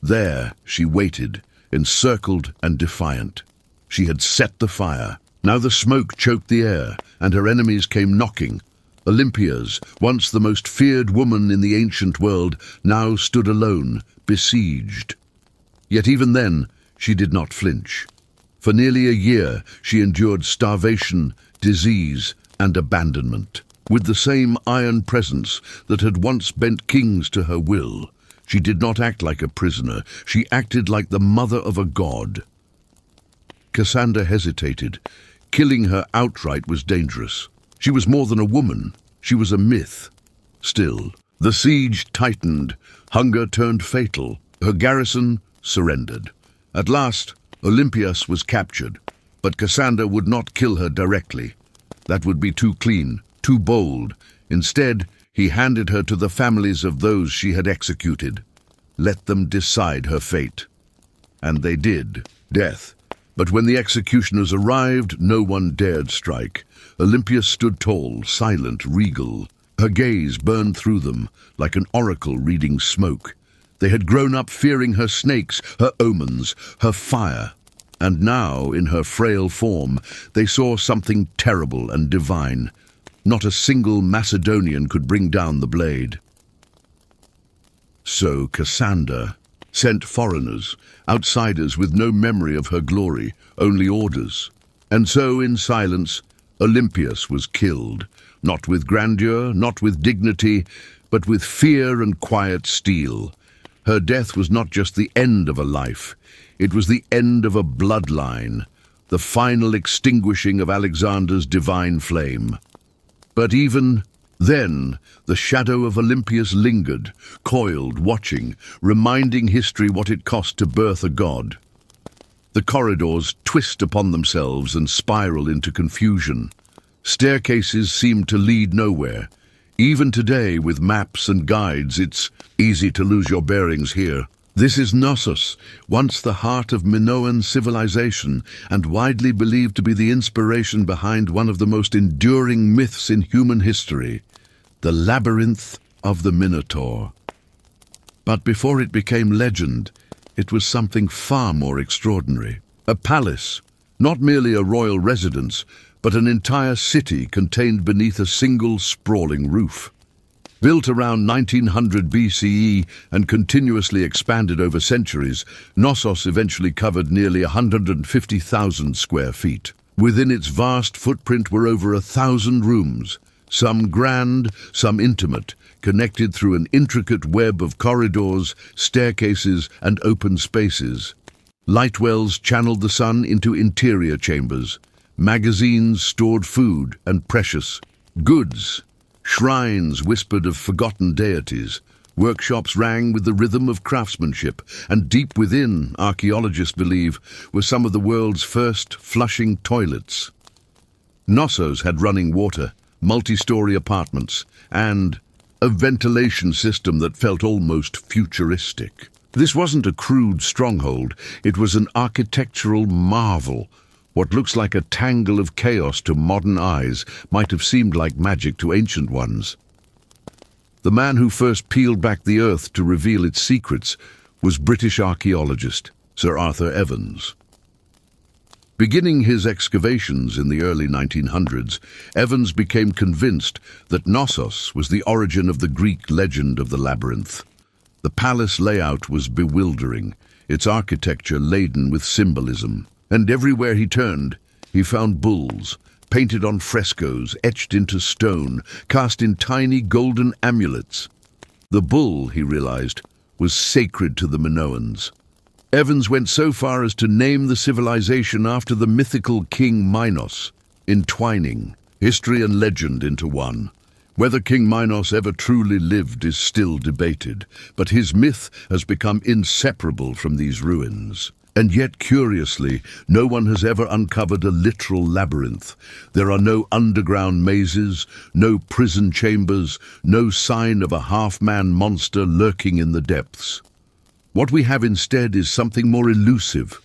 There she waited, encircled and defiant. She had set the fire. Now the smoke choked the air, and her enemies came knocking. Olympias, once the most feared woman in the ancient world, now stood alone, besieged. Yet even then, she did not flinch. For nearly a year, she endured starvation, disease, and abandonment. With the same iron presence that had once bent kings to her will, she did not act like a prisoner. She acted like the mother of a god. Cassander hesitated. Killing her outright was dangerous. She was more than a woman. She was a myth. Still, the siege tightened. Hunger turned fatal. Her garrison surrendered. At last, Olympias was captured, but Cassander would not kill her directly. That would be too clean, too bold. Instead, he handed her to the families of those she had executed. Let them decide her fate. And they did. Death. But when the executioners arrived, no one dared strike. Olympias stood tall, silent, regal. Her gaze burned through them, like an oracle reading smoke. They had grown up fearing her snakes, her omens, her fire. And now, in her frail form, they saw something terrible and divine. Not a single Macedonian could bring down the blade. So Cassander sent foreigners, outsiders with no memory of her glory, only orders. And so, in silence, Olympias was killed, not with grandeur, not with dignity, but with fear and quiet steel. Her death was not just the end of a life, it was the end of a bloodline, the final extinguishing of Alexander's divine flame. But even then, the shadow of Olympias lingered, coiled, watching, reminding history what it cost to birth a god. The corridors twist upon themselves and spiral into confusion. Staircases seem to lead nowhere. Even today, with maps and guides, it's easy to lose your bearings here. This is Knossos, once the heart of Minoan civilization and widely believed to be the inspiration behind one of the most enduring myths in human history, the Labyrinth of the Minotaur. But before it became legend, it was something far more extraordinary. A palace, not merely a royal residence, but an entire city contained beneath a single sprawling roof. Built around 1900 BCE and continuously expanded over centuries, Knossos eventually covered nearly 150,000 square feet. Within its vast footprint were over 1,000 rooms, some grand, some intimate, connected through an intricate web of corridors, staircases, and open spaces. Light wells channeled the sun into interior chambers. Magazines stored food and precious goods. Shrines whispered of forgotten deities. Workshops rang with the rhythm of craftsmanship, and deep within, archaeologists believe, were some of the world's first flushing toilets. Knossos had running water, multi-story apartments, and a ventilation system that felt almost futuristic. This wasn't a crude stronghold, it was an architectural marvel. What looks like a tangle of chaos to modern eyes might have seemed like magic to ancient ones. The man who first peeled back the earth to reveal its secrets was British archaeologist Sir Arthur Evans. Beginning his excavations in the early 1900s, Evans became convinced that Knossos was the origin of the Greek legend of the labyrinth. The palace layout was bewildering, its architecture laden with symbolism. And everywhere he turned, he found bulls, painted on frescoes, etched into stone, cast in tiny golden amulets. The bull, he realized, was sacred to the Minoans. Evans went so far as to name the civilization after the mythical king Minos, entwining history and legend into one. Whether King Minos ever truly lived is still debated, but his myth has become inseparable from these ruins. And yet, curiously, no one has ever uncovered a literal labyrinth. There are no underground mazes, no prison chambers, no sign of a half-man monster lurking in the depths. What we have instead is something more elusive,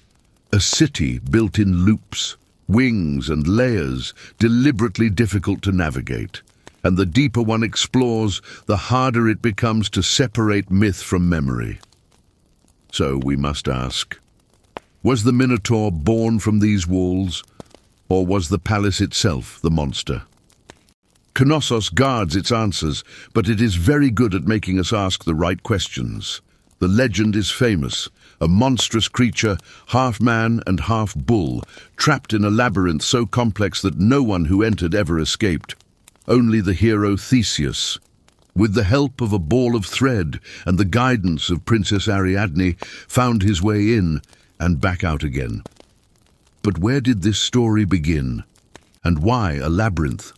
a city built in loops, wings and layers, deliberately difficult to navigate. And the deeper one explores, the harder it becomes to separate myth from memory. So we must ask, was the Minotaur born from these walls, or was the palace itself the monster? Knossos guards its answers, but it is very good at making us ask the right questions. The legend is famous, a monstrous creature, half man and half bull, trapped in a labyrinth so complex that no one who entered ever escaped. Only the hero Theseus, with the help of a ball of thread and the guidance of Princess Ariadne, found his way in and back out again. But where did this story begin? And why a labyrinth?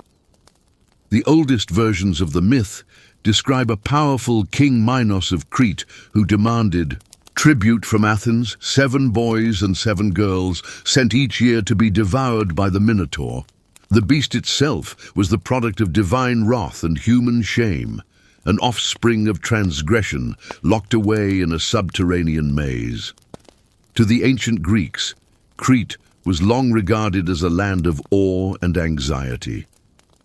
The oldest versions of the myth describe a powerful King Minos of Crete who demanded tribute from Athens, 7 boys and 7 girls sent each year to be devoured by the Minotaur. The beast itself was the product of divine wrath and human shame, an offspring of transgression locked away in a subterranean maze. To the ancient Greeks, Crete was long regarded as a land of awe and anxiety.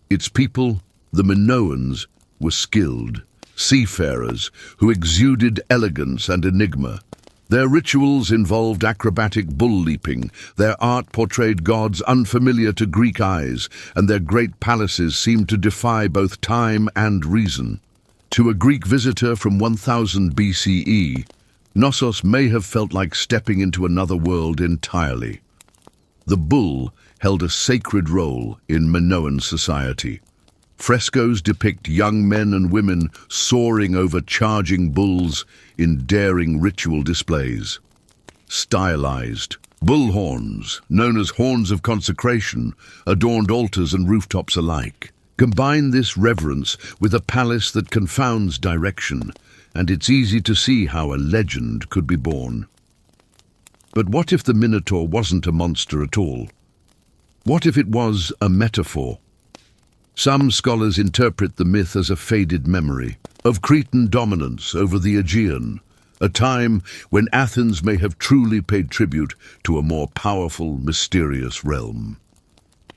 Its people, the Minoans, were skilled, seafarers who exuded elegance and enigma. Their rituals involved acrobatic bull leaping, their art portrayed gods unfamiliar to Greek eyes, and their great palaces seemed to defy both time and reason. To a Greek visitor from 1000 BCE, Knossos may have felt like stepping into another world entirely. The bull held a sacred role in Minoan society. Frescoes depict young men and women soaring over charging bulls in daring ritual displays. Stylized bull horns, known as horns of consecration, adorned altars and rooftops alike. Combine this reverence with a palace that confounds direction, and it's easy to see how a legend could be born. But what if the Minotaur wasn't a monster at all? What if it was a metaphor? Some scholars interpret the myth as a faded memory of Cretan dominance over the Aegean, a time when Athens may have truly paid tribute to a more powerful, mysterious realm.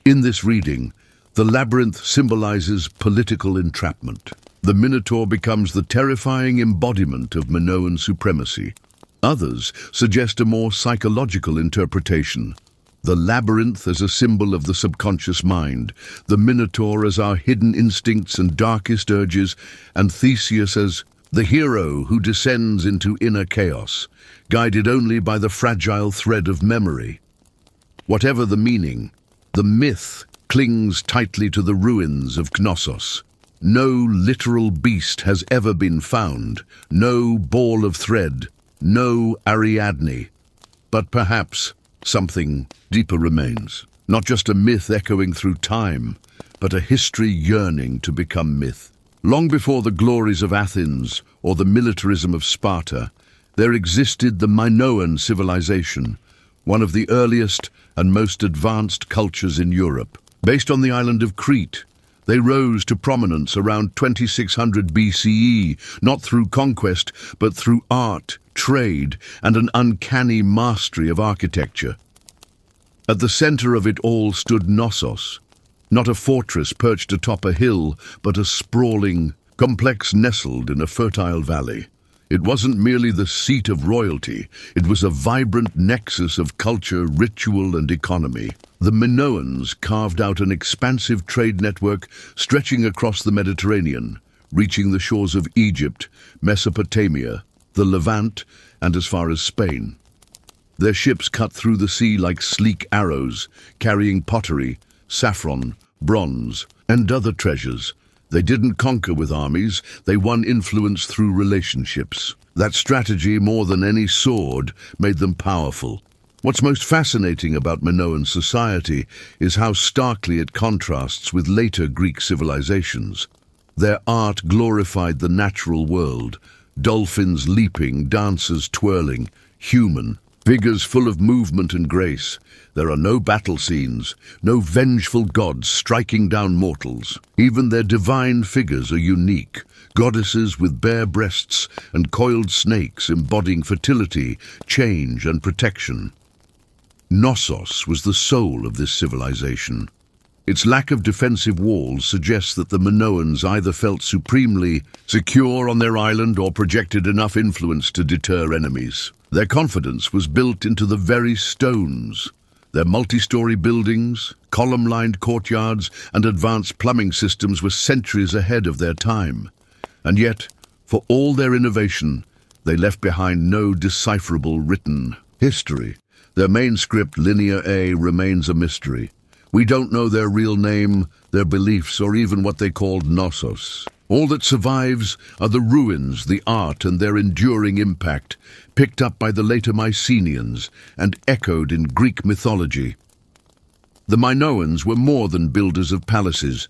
In this reading, the labyrinth symbolizes political entrapment. The Minotaur becomes the terrifying embodiment of Minoan supremacy. Others suggest a more psychological interpretation. The labyrinth as a symbol of the subconscious mind, the Minotaur as our hidden instincts and darkest urges, and Theseus as the hero who descends into inner chaos, guided only by the fragile thread of memory. Whatever the meaning, the myth clings tightly to the ruins of Knossos. No literal beast has ever been found, no ball of thread, no Ariadne, but perhaps something deeper remains. Not just a myth echoing through time, but a history yearning to become myth. Long before the glories of Athens or the militarism of Sparta, there existed the Minoan civilization, one of the earliest and most advanced cultures in Europe. Based on the island of Crete, they rose to prominence around 2600 BCE, not through conquest, but through art, trade, and an uncanny mastery of architecture. At the center of it all stood Knossos, not a fortress perched atop a hill, but a sprawling complex nestled in a fertile valley. It wasn't merely the seat of royalty, it was a vibrant nexus of culture, ritual, and economy. The Minoans carved out an expansive trade network stretching across the Mediterranean, reaching the shores of Egypt, Mesopotamia, the Levant, and as far as Spain. Their ships cut through the sea like sleek arrows, carrying pottery, saffron, bronze, and other treasures. They didn't conquer with armies, they won influence through relationships. That strategy, more than any sword, made them powerful. What's most fascinating about Minoan society is how starkly it contrasts with later Greek civilizations. Their art glorified the natural world, dolphins leaping, dancers twirling, human, figures full of movement and grace. There are no battle scenes, no vengeful gods striking down mortals. Even their divine figures are unique, goddesses with bare breasts and coiled snakes embodying fertility, change, and protection. Knossos was the soul of this civilization. Its lack of defensive walls suggests that the Minoans either felt supremely secure on their island or projected enough influence to deter enemies. Their confidence was built into the very stones. Their multi-story buildings, column-lined courtyards, and advanced plumbing systems were centuries ahead of their time. And yet, for all their innovation, they left behind no decipherable written history. Their main script, Linear A, remains a mystery. We don't know their real name, their beliefs, or even what they called Knossos. All that survives are the ruins, the art, and their enduring impact, picked up by the later Mycenaeans and echoed in Greek mythology. The Minoans were more than builders of palaces.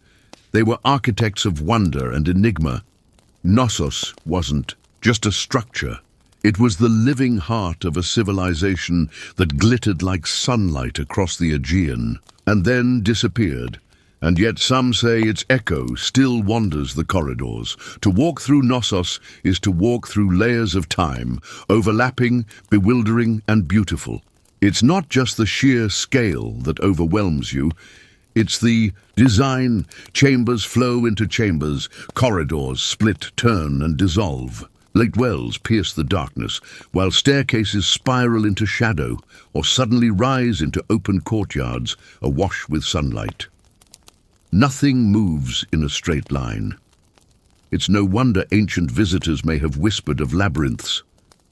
They were architects of wonder and enigma. Knossos wasn't just a structure. It was the living heart of a civilization that glittered like sunlight across the Aegean, and then disappeared. And yet some say its echo still wanders the corridors. To walk through Knossos is to walk through layers of time, overlapping, bewildering, and beautiful. It's not just the sheer scale that overwhelms you, It's the design. Chambers flow into chambers, corridors split, turn and dissolve. Late wells pierce the darkness, while staircases spiral into shadow or suddenly rise into open courtyards awash with sunlight. Nothing moves in a straight line. It's no wonder ancient visitors may have whispered of labyrinths.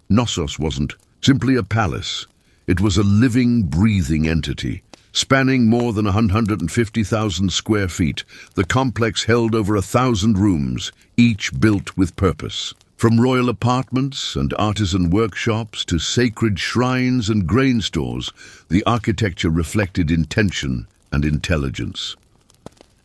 Knossos wasn't simply a palace. It was a living, breathing entity. Spanning more than 150,000 square feet, the complex held over 1,000 rooms, each built with purpose. From royal apartments and artisan workshops to sacred shrines and grain stores, the architecture reflected intention and intelligence.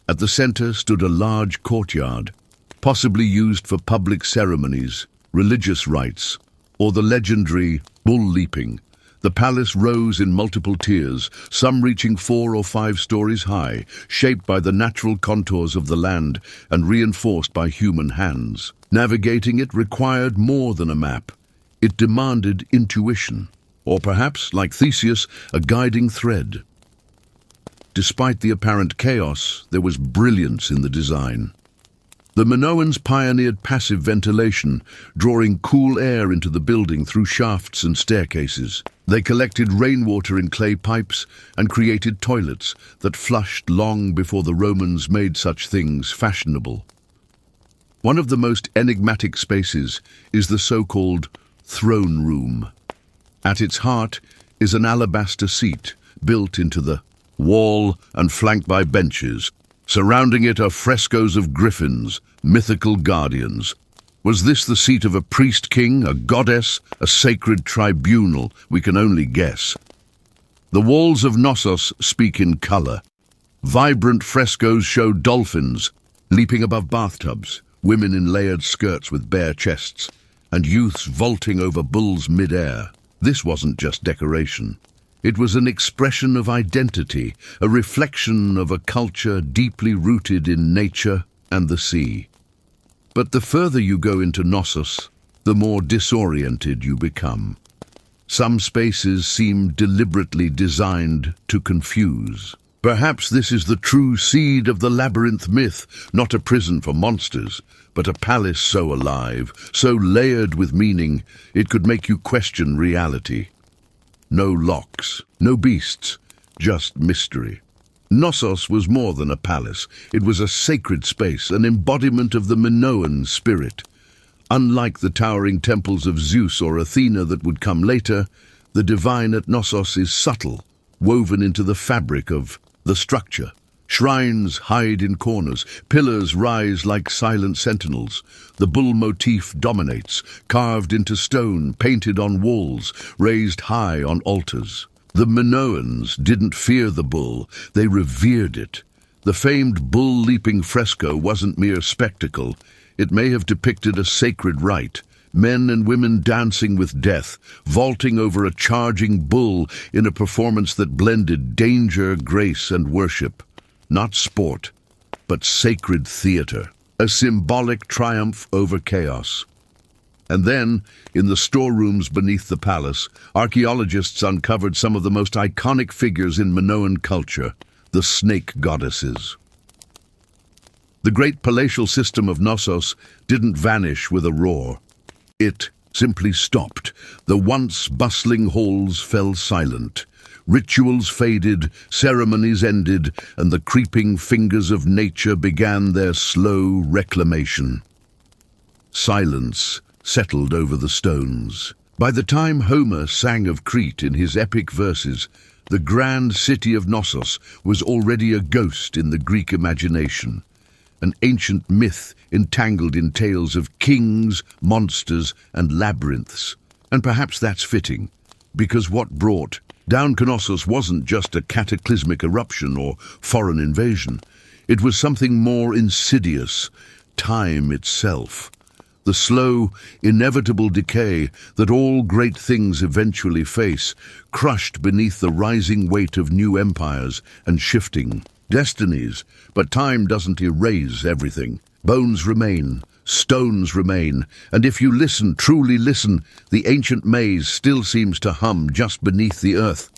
At the center stood a large courtyard, possibly used for public ceremonies, religious rites, or the legendary bull leaping. The palace rose in multiple tiers, some reaching 4 or 5 stories high, shaped by the natural contours of the land and reinforced by human hands. Navigating it required more than a map. It demanded intuition, or perhaps, like Theseus, a guiding thread. Despite the apparent chaos, there was brilliance in the design. The Minoans pioneered passive ventilation, drawing cool air into the building through shafts and staircases. They collected rainwater in clay pipes and created toilets that flushed long before the Romans made such things fashionable. One of the most enigmatic spaces is the so-called throne room. At its heart is an alabaster seat built into the wall and flanked by benches. Surrounding it are frescoes of griffins, mythical guardians. Was this the seat of a priest-king, a goddess, a sacred tribunal? We can only guess. The walls of Knossos speak in color. Vibrant frescoes show dolphins leaping above bathtubs, women in layered skirts with bare chests, and youths vaulting over bulls mid-air. This wasn't just decoration. It was an expression of identity, a reflection of a culture deeply rooted in nature and the sea. But the further you go into Knossos, the more disoriented you become. Some spaces seem deliberately designed to confuse. Perhaps this is the true seed of the labyrinth myth, not a prison for monsters, but a palace so alive, so layered with meaning, it could make you question reality. No locks, no beasts, just mystery. Knossos was more than a palace. It was a sacred space, an embodiment of the Minoan spirit. Unlike the towering temples of Zeus or Athena that would come later, the divine at Knossos is subtle, woven into the fabric of the structure. Shrines hide in corners, pillars rise like silent sentinels. The bull motif dominates, carved into stone, painted on walls, raised high on altars. The Minoans didn't fear the bull, they revered it. The famed bull-leaping fresco wasn't mere spectacle. It may have depicted a sacred rite, men and women dancing with death, vaulting over a charging bull in a performance that blended danger, grace, and worship. Not sport, but sacred theater, a symbolic triumph over chaos. And then, in the storerooms beneath the palace, archaeologists uncovered some of the most iconic figures in Minoan culture, the snake goddesses. The great palatial system of Knossos didn't vanish with a roar. It simply stopped. The once bustling halls fell silent. Rituals faded, ceremonies ended, and the creeping fingers of nature began their slow reclamation. Silence settled over the stones. By the time Homer sang of Crete in his epic verses, the grand city of Knossos was already a ghost in the Greek imagination, an ancient myth entangled in tales of kings, monsters, and labyrinths. And perhaps that's fitting, because what brought down Knossos wasn't just a cataclysmic eruption or foreign invasion. It was something more insidious, time itself. The slow, inevitable decay that all great things eventually face, crushed beneath the rising weight of new empires and shifting destinies. But time doesn't erase everything. Bones remain, stones remain, and if you listen, truly listen, the ancient maze still seems to hum just beneath the earth.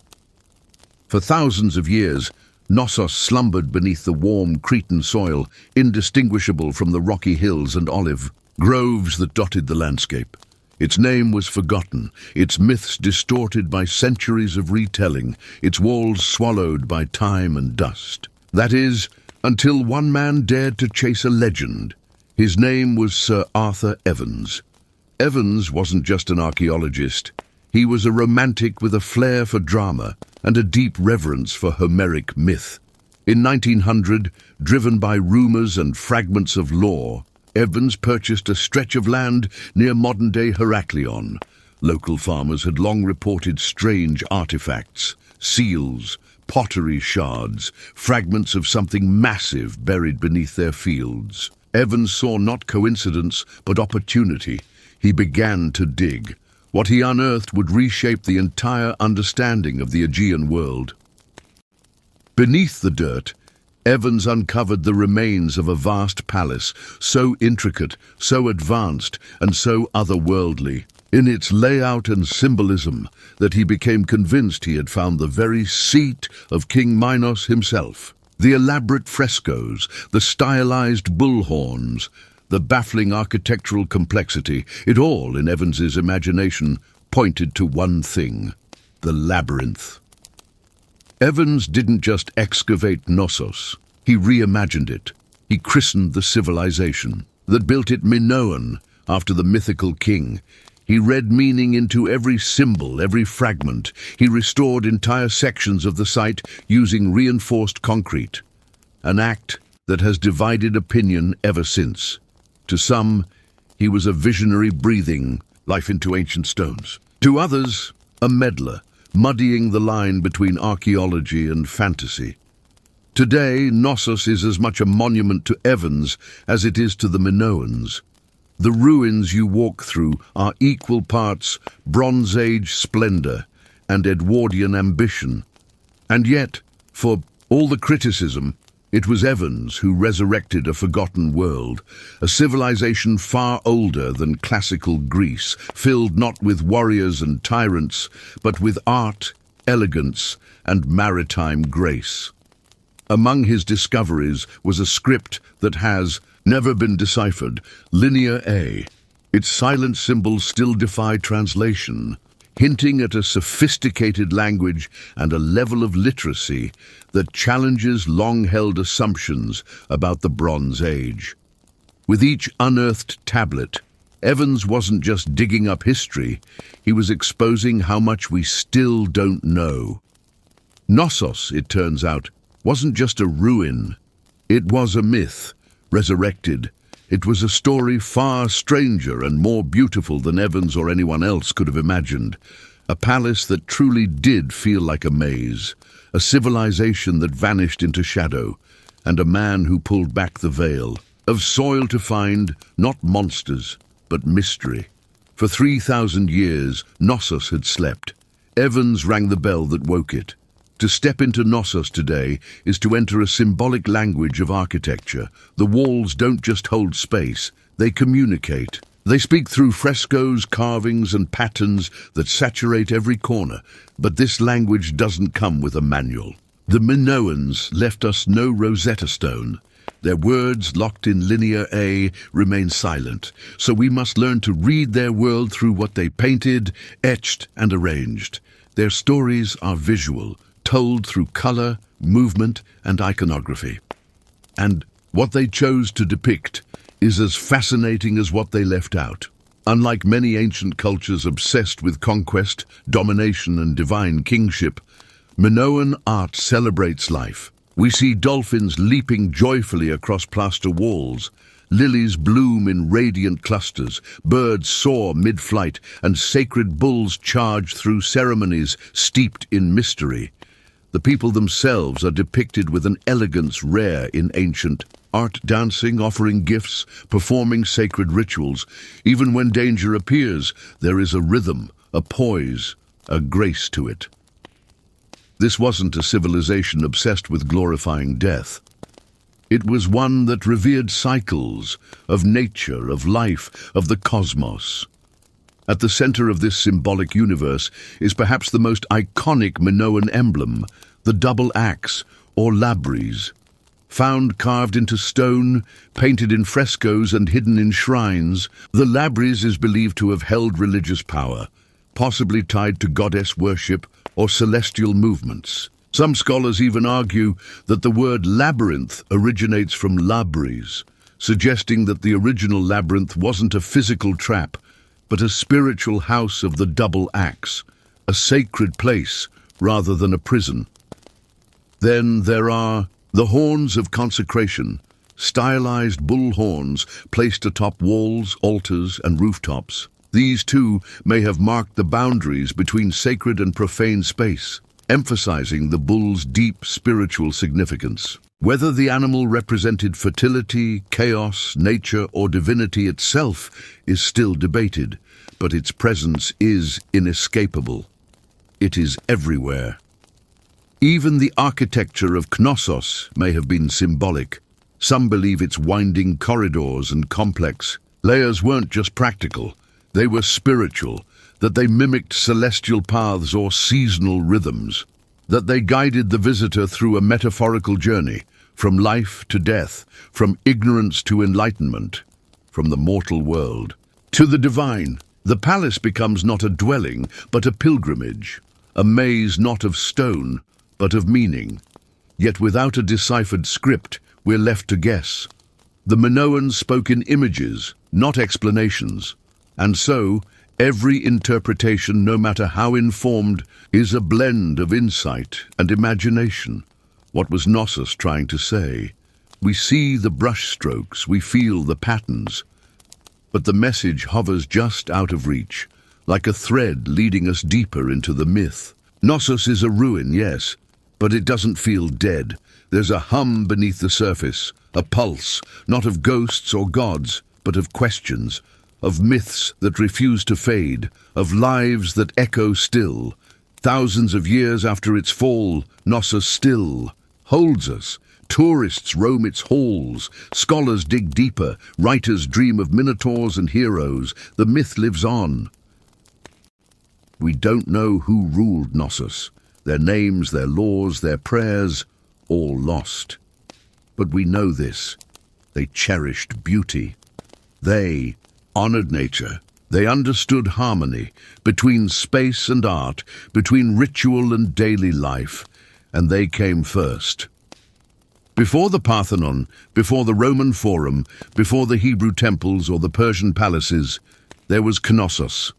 For thousands of years, Knossos slumbered beneath the warm Cretan soil, indistinguishable from the rocky hills and olive groves that dotted the landscape. Its name was forgotten, its myths distorted by centuries of retelling, its walls swallowed by time and dust. That is, until one man dared to chase a legend. His name was Sir Arthur Evans. Evans wasn't just an archaeologist. He was a romantic with a flair for drama and a deep reverence for Homeric myth. In 1900, driven by rumours and fragments of lore, Evans purchased a stretch of land near modern-day Heraklion. Local farmers had long reported strange artifacts, seals, pottery shards, fragments of something massive buried beneath their fields. Evans saw not coincidence, but opportunity. He began to dig. What he unearthed would reshape the entire understanding of the Aegean world. Beneath the dirt, Evans uncovered the remains of a vast palace, so intricate, so advanced, and so otherworldly in its layout and symbolism that he became convinced he had found the very seat of King Minos himself. The elaborate frescoes, the stylized bullhorns, the baffling architectural complexity, it all, in Evans's imagination, pointed to one thing: the labyrinth. Evans didn't just excavate Knossos, he reimagined it. He christened the civilization that built it Minoan, after the mythical king. He read meaning into every symbol, every fragment. He restored entire sections of the site using reinforced concrete, an act that has divided opinion ever since. To some, he was a visionary breathing life into ancient stones. To others, a meddler, muddying the line between archaeology and fantasy. Today, Knossos is as much a monument to Evans as it is to the Minoans. The ruins you walk through are equal parts Bronze Age splendor and Edwardian ambition. And yet, for all the criticism, it was Evans who resurrected a forgotten world, a civilization far older than classical Greece, filled not with warriors and tyrants, but with art, elegance, and maritime grace. Among his discoveries was a script that has never been deciphered, Linear A. Its silent symbols still defy translation, hinting at a sophisticated language and a level of literacy that challenges long-held assumptions about the Bronze Age. With each unearthed tablet, Evans wasn't just digging up history, he was exposing how much we still don't know. Knossos, it turns out, wasn't just a ruin. It was a myth, resurrected. It was a story far stranger and more beautiful than Evans or anyone else could have imagined. A palace that truly did feel like a maze, a civilization that vanished into shadow, and a man who pulled back the veil. Of soil to find, not monsters, but mystery. For 3,000 years, Knossos had slept. Evans rang the bell that woke it. To step into Knossos today is to enter a symbolic language of architecture. The walls don't just hold space, they communicate. They speak through frescoes, carvings, and patterns that saturate every corner. But this language doesn't come with a manual. The Minoans left us no Rosetta Stone. Their words, locked in Linear A, remain silent, so we must learn to read their world through what they painted, etched, and arranged. Their stories are visual, told through color, movement, and iconography. And what they chose to depict is as fascinating as what they left out. Unlike many ancient cultures obsessed with conquest, domination, and divine kingship, Minoan art celebrates life. We see dolphins leaping joyfully across plaster walls, lilies bloom in radiant clusters, birds soar mid-flight, and sacred bulls charge through ceremonies steeped in mystery. The people themselves are depicted with an elegance rare in ancient art, dancing, offering gifts, performing sacred rituals. Even when danger appears, there is a rhythm, a poise, a grace to it. This wasn't a civilization obsessed with glorifying death. It was one that revered cycles of nature, of life, of the cosmos. At the center of this symbolic universe is perhaps the most iconic Minoan emblem, the double axe, or labries. Found carved into stone, painted in frescoes and hidden in shrines, the labries is believed to have held religious power, possibly tied to goddess worship or celestial movements. Some scholars even argue that the word labyrinth originates from labries, suggesting that the original labyrinth wasn't a physical trap, but a spiritual house of the double axe, a sacred place rather than a prison. Then there are the horns of consecration, stylized bull horns placed atop walls, altars, and rooftops. These too may have marked the boundaries between sacred and profane space, emphasizing the bull's deep spiritual significance. Whether the animal represented fertility, chaos, nature, or divinity itself is still debated, but its presence is inescapable. It is everywhere. Even the architecture of Knossos may have been symbolic. Some believe its winding corridors and complex layers weren't just practical, they were spiritual, that they mimicked celestial paths or seasonal rhythms, that they guided the visitor through a metaphorical journey, from life to death, from ignorance to enlightenment, from the mortal world to the divine. The palace becomes not a dwelling, but a pilgrimage, a maze not of stone, but of meaning. Yet without a deciphered script, we're left to guess. The Minoans spoke in images, not explanations, and so every interpretation, no matter how informed, is a blend of insight and imagination. What was Knossos trying to say? We see the brushstrokes, we feel the patterns, but the message hovers just out of reach, like a thread leading us deeper into the myth. Knossos is a ruin, yes, but it doesn't feel dead. There's a hum beneath the surface, a pulse, not of ghosts or gods, but of questions, of myths that refuse to fade, of lives that echo still. Thousands of years after its fall, Knossos still holds us. Tourists roam its halls, scholars dig deeper, writers dream of minotaurs and heroes. The myth lives on. We don't know who ruled Knossos. Their names, their laws, their prayers, all lost. But we know this. They cherished beauty. They honored nature. They understood harmony between space and art, between ritual and daily life, and they came first. Before the Parthenon, before the Roman Forum, before the Hebrew temples or the Persian palaces, there was Knossos,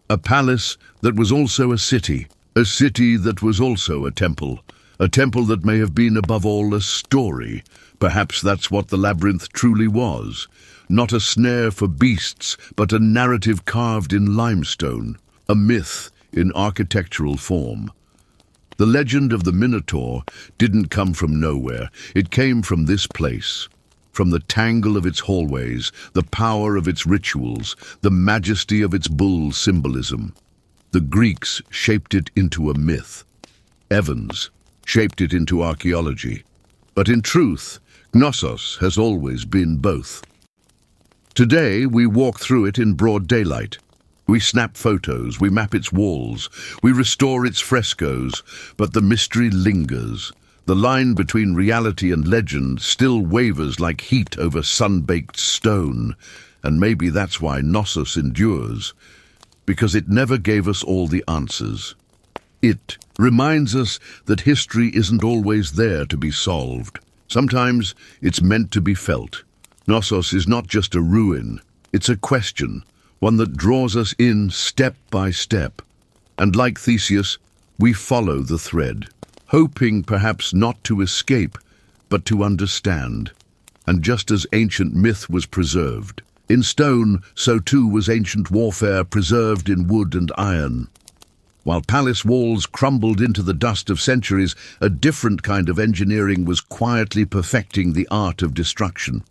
a palace that was also a city that was also a temple that may have been above all a story. Perhaps that's what the labyrinth truly was. Not a snare for beasts, but a narrative carved in limestone, a myth in architectural form. The legend of the Minotaur didn't come from nowhere. It came from this place, from the tangle of its hallways, the power of its rituals, the majesty of its bull symbolism. The Greeks shaped it into a myth. Evans shaped it into archaeology. But in truth, Knossos has always been both. Today, we walk through it in broad daylight. We snap photos, we map its walls, we restore its frescoes, but the mystery lingers. The line between reality and legend still wavers like heat over sun-baked stone, and maybe that's why Knossos endures, because it never gave us all the answers. It reminds us that history isn't always there to be solved. Sometimes it's meant to be felt. Knossos is not just a ruin, it's a question, one that draws us in step by step. And like Theseus, we follow the thread, hoping perhaps not to escape, but to understand. And just as ancient myth was preserved in stone, so too was ancient warfare preserved in wood and iron. While palace walls crumbled into the dust of centuries, a different kind of engineering was quietly perfecting the art of destruction.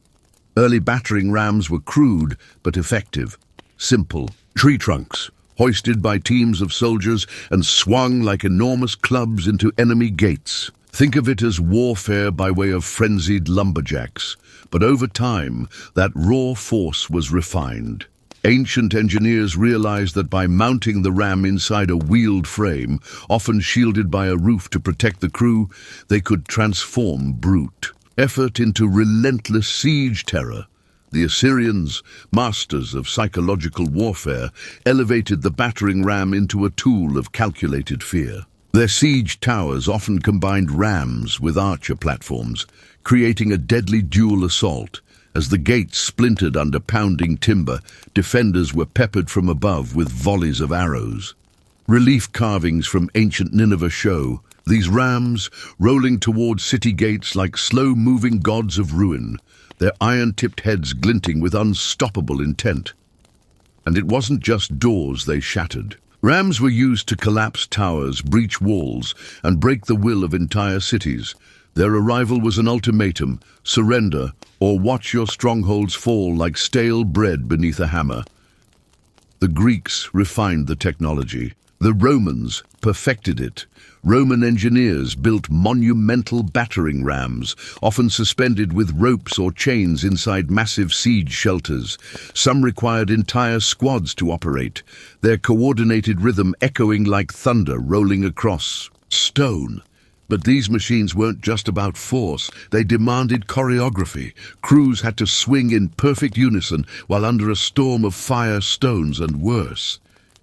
Early battering rams were crude but effective, simple tree trunks, hoisted by teams of soldiers and swung like enormous clubs into enemy gates. Think of it as warfare by way of frenzied lumberjacks, but over time that raw force was refined. Ancient engineers realized that by mounting the ram inside a wheeled frame, often shielded by a roof to protect the crew, they could transform brute effort into relentless siege terror. The Assyrians, masters of psychological warfare, elevated the battering ram into a tool of calculated fear. Their siege towers often combined rams with archer platforms, creating a deadly dual assault. As the gates splintered under pounding timber, defenders were peppered from above with volleys of arrows. Relief carvings from ancient Nineveh show these rams rolling towards city gates like slow-moving gods of ruin, their iron-tipped heads glinting with unstoppable intent. And it wasn't just doors they shattered. Rams were used to collapse towers, breach walls, and break the will of entire cities. Their arrival was an ultimatum: surrender or watch your strongholds fall like stale bread beneath a hammer. The Greeks refined the technology. The Romans perfected it. Roman engineers built monumental battering rams, often suspended with ropes or chains inside massive siege shelters. Some required entire squads to operate, their coordinated rhythm echoing like thunder rolling across stone. But these machines weren't just about force, they demanded choreography. Crews had to swing in perfect unison while under a storm of fire, stones, and worse.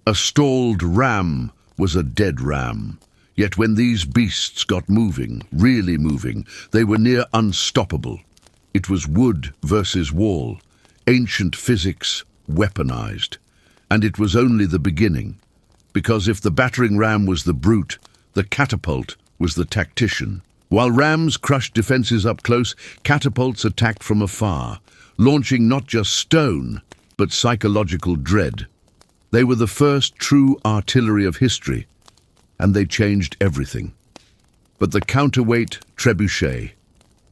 A stalled ram was a dead ram. Yet when these beasts got moving, really moving, they were near unstoppable. It was wood versus wall, ancient physics weaponized. And it was only the beginning. Because if the battering ram was the brute, the catapult was the tactician. While rams crushed defenses up close, catapults attacked from afar, launching not just stone, but psychological dread. They were the first true artillery of history, and they changed everything. But the counterweight trebuchet,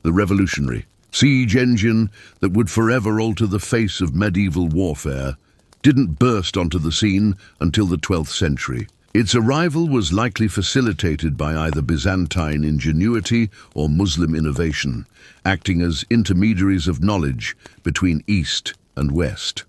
the revolutionary siege engine that would forever alter the face of medieval warfare, didn't burst onto the scene until the 12th century. Its arrival was likely facilitated by either Byzantine ingenuity or Muslim innovation, acting as intermediaries of knowledge between East and West.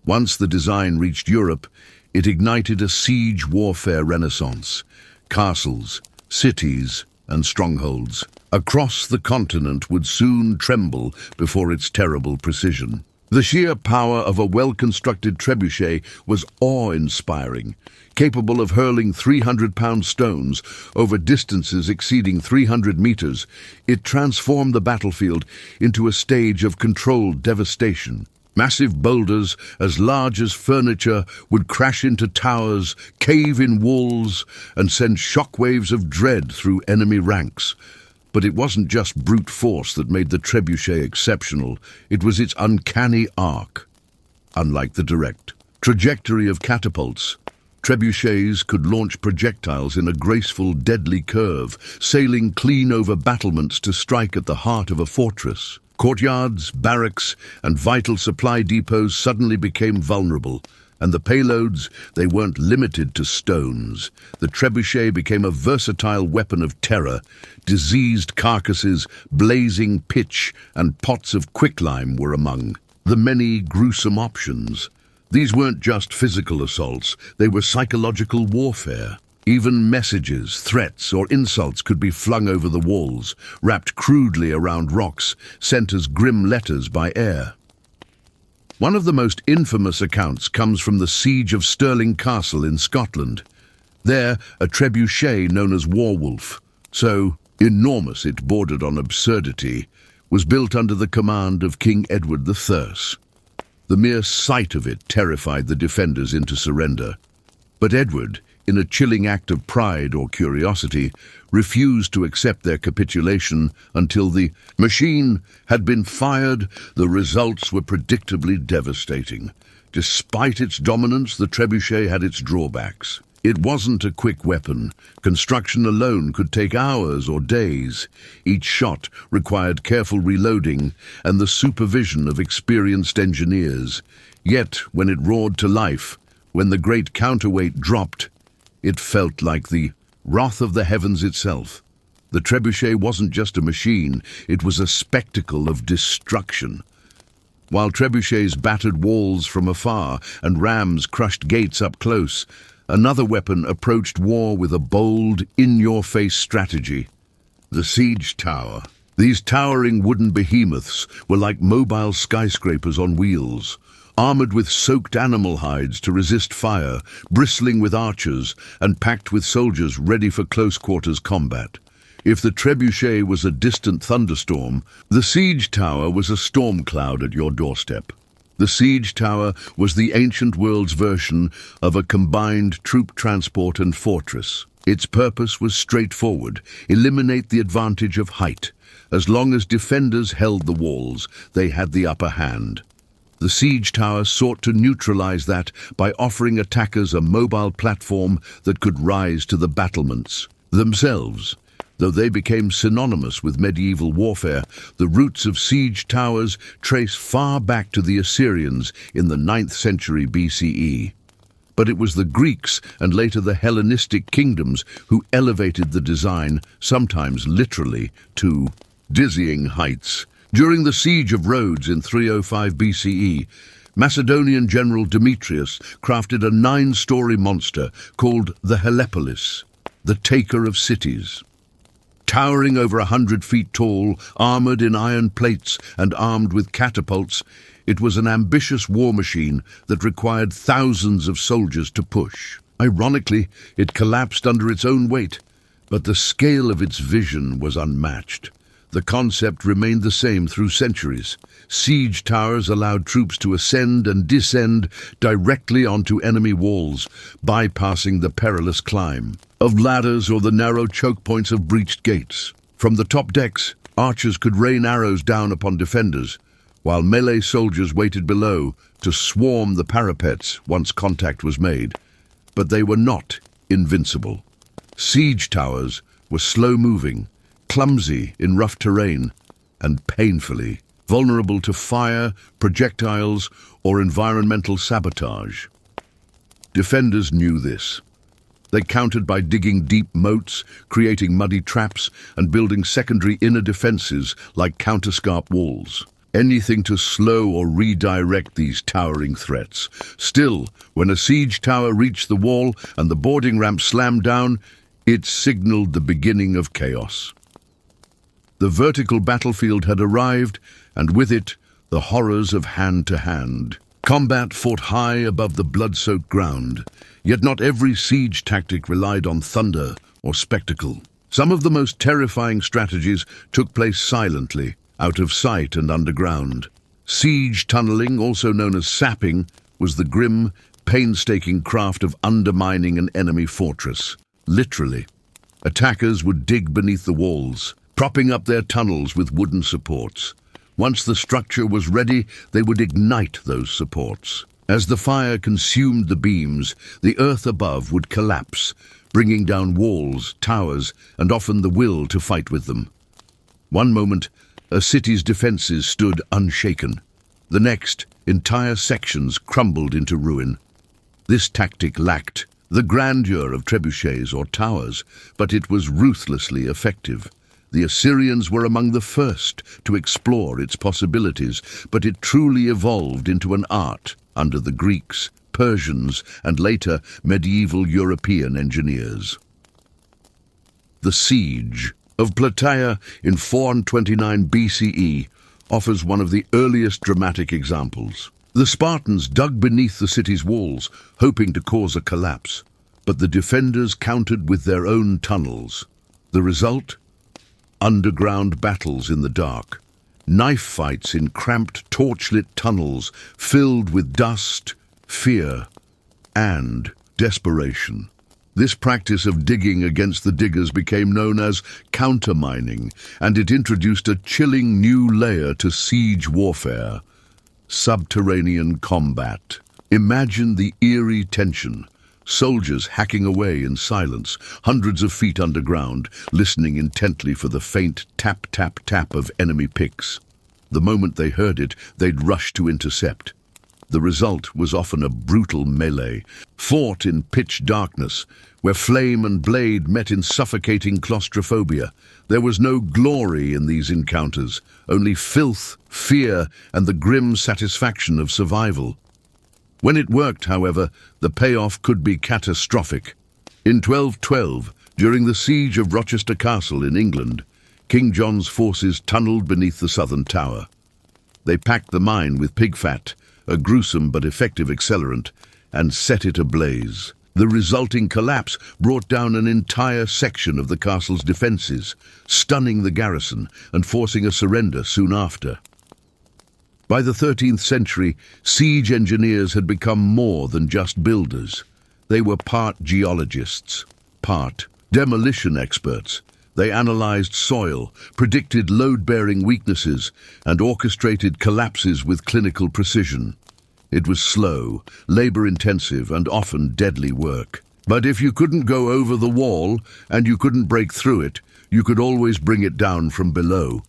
Once the design reached Europe, it ignited a siege warfare renaissance. Castles, cities, and strongholds across the continent would soon tremble before its terrible precision. The sheer power of a well-constructed trebuchet was awe-inspiring, capable of hurling 300-pound stones over distances exceeding 300 meters. It transformed the battlefield into a stage of controlled devastation. Massive boulders, as large as furniture, would crash into towers, cave in walls, and send shockwaves of dread through enemy ranks. But it wasn't just brute force that made the trebuchet exceptional, it was its uncanny arc. Unlike the direct trajectory of catapults, trebuchets could launch projectiles in a graceful, deadly curve, sailing clean over battlements to strike at the heart of a fortress. Courtyards, barracks, and vital supply depots suddenly became vulnerable, and the payloads, they weren't limited to stones. The trebuchet became a versatile weapon of terror. Diseased carcasses, blazing pitch, and pots of quicklime were among the many gruesome options. These weren't just physical assaults, they were psychological warfare. Even messages, threats, or insults could be flung over the walls, wrapped crudely around rocks, sent as grim letters by air. One of the most infamous accounts comes from the siege of Stirling Castle in Scotland. There, a trebuchet known as Warwolf, so enormous it bordered on absurdity, was built under the command of King Edward III. The mere sight of it terrified the defenders into surrender. But Edward, in a chilling act of pride or curiosity, refused to accept their capitulation until the machine had been fired. The results were predictably devastating. Despite its dominance, the trebuchet had its drawbacks. It wasn't a quick weapon. Construction alone could take hours or days. Each shot required careful reloading and the supervision of experienced engineers. Yet, when it roared to life, when the great counterweight dropped, it felt like the wrath of the heavens itself. The trebuchet wasn't just a machine, it was a spectacle of destruction. While trebuchets battered walls from afar and rams crushed gates up close, another weapon approached war with a bold, in-your-face strategy: the siege tower. These towering wooden behemoths were like mobile skyscrapers on wheels, armored with soaked animal hides to resist fire, bristling with archers, and packed with soldiers ready for close-quarters combat. If the trebuchet was a distant thunderstorm, the siege tower was a storm cloud at your doorstep. The siege tower was the ancient world's version of a combined troop transport and fortress. Its purpose was straightforward: eliminate the advantage of height. As long as defenders held the walls, they had the upper hand. The siege tower sought to neutralize that by offering attackers a mobile platform that could rise to the battlements themselves. Though they became synonymous with medieval warfare, the roots of siege towers trace far back to the Assyrians in the 9th century BCE. But it was the Greeks and later the Hellenistic kingdoms who elevated the design, sometimes literally, to dizzying heights. During the siege of Rhodes in 305 BCE, Macedonian general Demetrius crafted a 9-story monster called the Helepolis, the taker of cities. Towering over 100 feet tall, armored in iron plates and armed with catapults, it was an ambitious war machine that required thousands of soldiers to push. Ironically, it collapsed under its own weight, but the scale of its vision was unmatched. The concept remained the same through centuries. Siege towers allowed troops to ascend and descend directly onto enemy walls, bypassing the perilous climb of ladders or the narrow choke points of breached gates. From the top decks, archers could rain arrows down upon defenders, while melee soldiers waited below to swarm the parapets once contact was made. But they were not invincible. Siege towers were slow-moving, clumsy in rough terrain, and painfully vulnerable to fire, projectiles, or environmental sabotage. Defenders knew this. They countered by digging deep moats, creating muddy traps, and building secondary inner defenses like counterscarp walls. Anything to slow or redirect these towering threats. Still, when a siege tower reached the wall and the boarding ramp slammed down, it signaled the beginning of chaos. The vertical battlefield had arrived, and with it, the horrors of hand-to-hand. Combat fought high above the blood-soaked ground, yet not every siege tactic relied on thunder or spectacle. Some of the most terrifying strategies took place silently, out of sight and underground. Siege tunneling, also known as sapping, was the grim, painstaking craft of undermining an enemy fortress. Literally, attackers would dig beneath the walls, propping up their tunnels with wooden supports. Once the structure was ready, they would ignite those supports. As the fire consumed the beams, the earth above would collapse, bringing down walls, towers, and often the will to fight with them. One moment, a city's defenses stood unshaken. The next, entire sections crumbled into ruin. This tactic lacked the grandeur of trebuchets or towers, but it was ruthlessly effective. The Assyrians were among the first to explore its possibilities, but it truly evolved into an art under the Greeks, Persians, and later medieval European engineers. The siege of Plataea in 429 BCE offers one of the earliest dramatic examples. The Spartans dug beneath the city's walls, hoping to cause a collapse, but the defenders countered with their own tunnels. The result? Underground battles in the dark, knife fights in cramped torchlit tunnels filled with dust, fear, and desperation. This practice of digging against the diggers became known as countermining, and it introduced a chilling new layer to siege warfare: subterranean combat. Imagine the eerie tension. Soldiers hacking away in silence, hundreds of feet underground, listening intently for the faint tap-tap-tap of enemy picks. The moment they heard it, they'd rush to intercept. The result was often a brutal melee, fought in pitch darkness, where flame and blade met in suffocating claustrophobia. There was no glory in these encounters, only filth, fear, and the grim satisfaction of survival. When it worked, however, the payoff could be catastrophic. In 1212, during the siege of Rochester Castle in England, King John's forces tunneled beneath the southern tower. They packed the mine with pig fat, a gruesome but effective accelerant, and set it ablaze. The resulting collapse brought down an entire section of the castle's defences, stunning the garrison and forcing a surrender soon after. By the 13th century, siege engineers had become more than just builders. They were part geologists, part demolition experts. They analysed soil, predicted load-bearing weaknesses, and orchestrated collapses with clinical precision. It was slow, labour-intensive, and often deadly work. But if you couldn't go over the wall, and you couldn't break through it, you could always bring it down from below.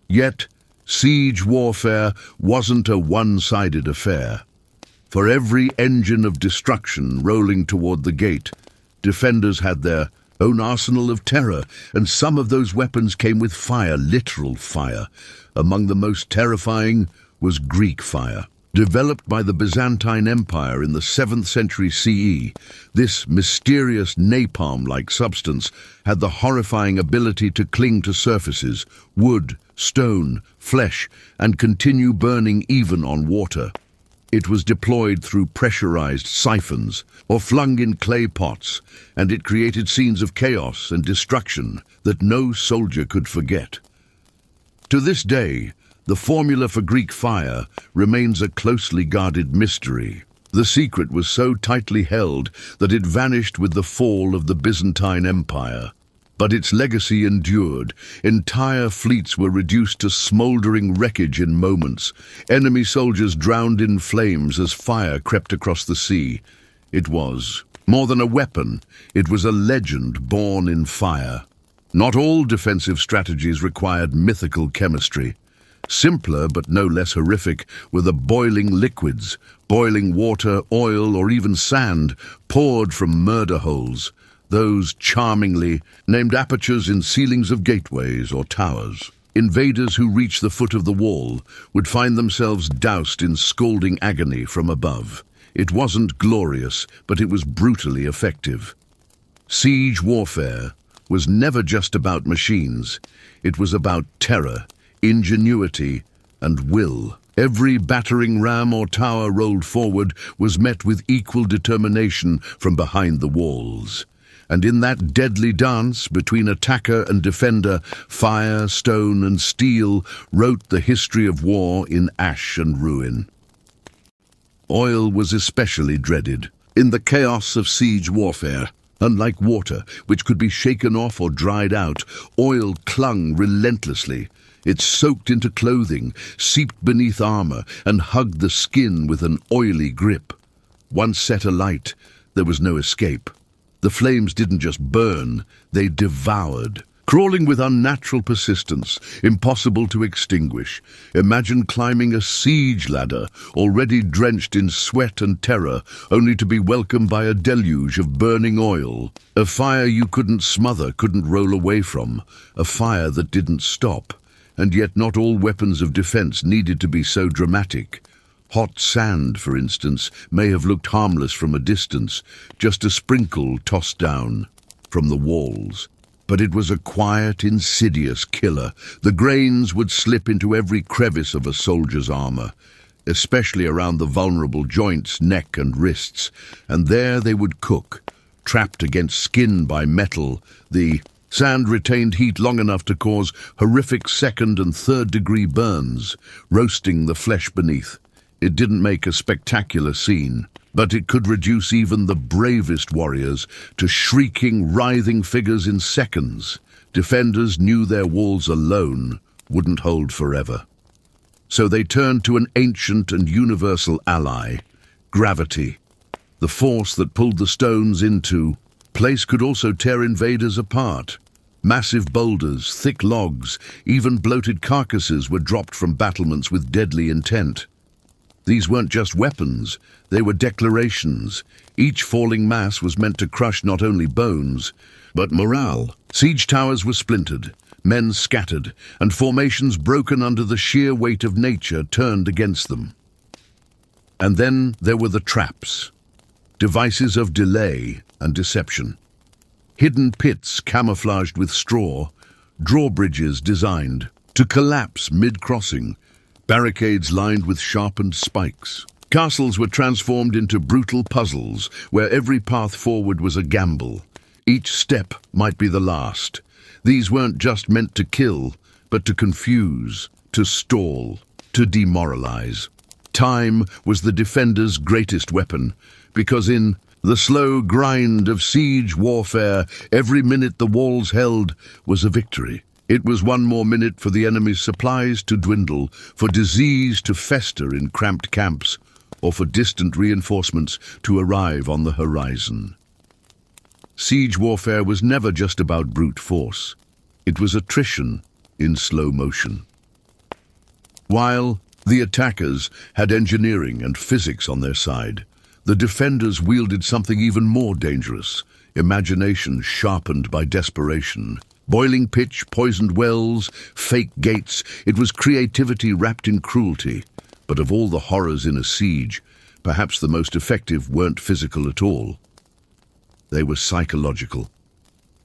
Yet, siege warfare wasn't a one-sided affair. For every engine of destruction rolling toward the gate, defenders had their own arsenal of terror, and some of those weapons came with fire, literal fire. Among the most terrifying was Greek fire. Developed by the Byzantine Empire in the 7th century CE, this mysterious napalm-like substance had the horrifying ability to cling to surfaces, wood, stone, flesh, and continue burning even on water. It was deployed through pressurized siphons or flung in clay pots, and it created scenes of chaos and destruction that no soldier could forget. To this day, the formula for Greek fire remains a closely guarded mystery. The secret was so tightly held that it vanished with the fall of the Byzantine Empire. But its legacy endured. Entire fleets were reduced to smouldering wreckage in moments. Enemy soldiers drowned in flames as fire crept across the sea. It was more than a weapon. It was a legend born in fire. Not all defensive strategies required mythical chemistry. Simpler, but no less horrific, were the boiling liquids, boiling water, oil, or even sand, poured from murder holes. Those charmingly named apertures in ceilings of gateways or towers. Invaders who reached the foot of the wall would find themselves doused in scalding agony from above. It wasn't glorious, but it was brutally effective. Siege warfare was never just about machines. It was about terror, ingenuity, and will. Every battering ram or tower rolled forward was met with equal determination from behind the walls. And in that deadly dance between attacker and defender, fire, stone, and steel wrote the history of war in ash and ruin. Oil was especially dreaded. In the chaos of siege warfare, unlike water, which could be shaken off or dried out, oil clung relentlessly. It soaked into clothing, seeped beneath armor, and hugged the skin with an oily grip. Once set alight, there was no escape. The flames didn't just burn, they devoured. Crawling with unnatural persistence, impossible to extinguish. Imagine climbing a siege ladder, already drenched in sweat and terror, only to be welcomed by a deluge of burning oil. A fire you couldn't smother, couldn't roll away from. A fire that didn't stop. And yet not all weapons of defense needed to be so dramatic. Hot sand, for instance, may have looked harmless from a distance, just a sprinkle tossed down from the walls. But it was a quiet, insidious killer. The grains would slip into every crevice of a soldier's armor, especially around the vulnerable joints, neck and wrists, and there they would cook, trapped against skin by metal. The sand retained heat long enough to cause horrific second- and third-degree burns, roasting the flesh beneath. It didn't make a spectacular scene, but it could reduce even the bravest warriors to shrieking, writhing figures in seconds. Defenders knew their walls alone wouldn't hold forever. So they turned to an ancient and universal ally, gravity. The force that pulled the stones into place could also tear invaders apart. Massive boulders, thick logs, even bloated carcasses were dropped from battlements with deadly intent. These weren't just weapons, they were declarations. Each falling mass was meant to crush not only bones, but morale. Siege towers were splintered, men scattered, and formations broken under the sheer weight of nature turned against them. And then there were the traps, devices of delay and deception. Hidden pits camouflaged with straw, drawbridges designed to collapse mid-crossing, barricades lined with sharpened spikes. Castles were transformed into brutal puzzles where every path forward was a gamble. Each step might be the last. These weren't just meant to kill, but to confuse, to stall, to demoralize. Time was the defender's greatest weapon, because in the slow grind of siege warfare, every minute the walls held was a victory. It was one more minute for the enemy's supplies to dwindle, for disease to fester in cramped camps, or for distant reinforcements to arrive on the horizon. Siege warfare was never just about brute force. It was attrition in slow motion. While the attackers had engineering and physics on their side, the defenders wielded something even more dangerous, imagination sharpened by desperation. Boiling pitch, poisoned wells, fake gates, it was creativity wrapped in cruelty. But of all the horrors in a siege, perhaps the most effective weren't physical at all. They were psychological.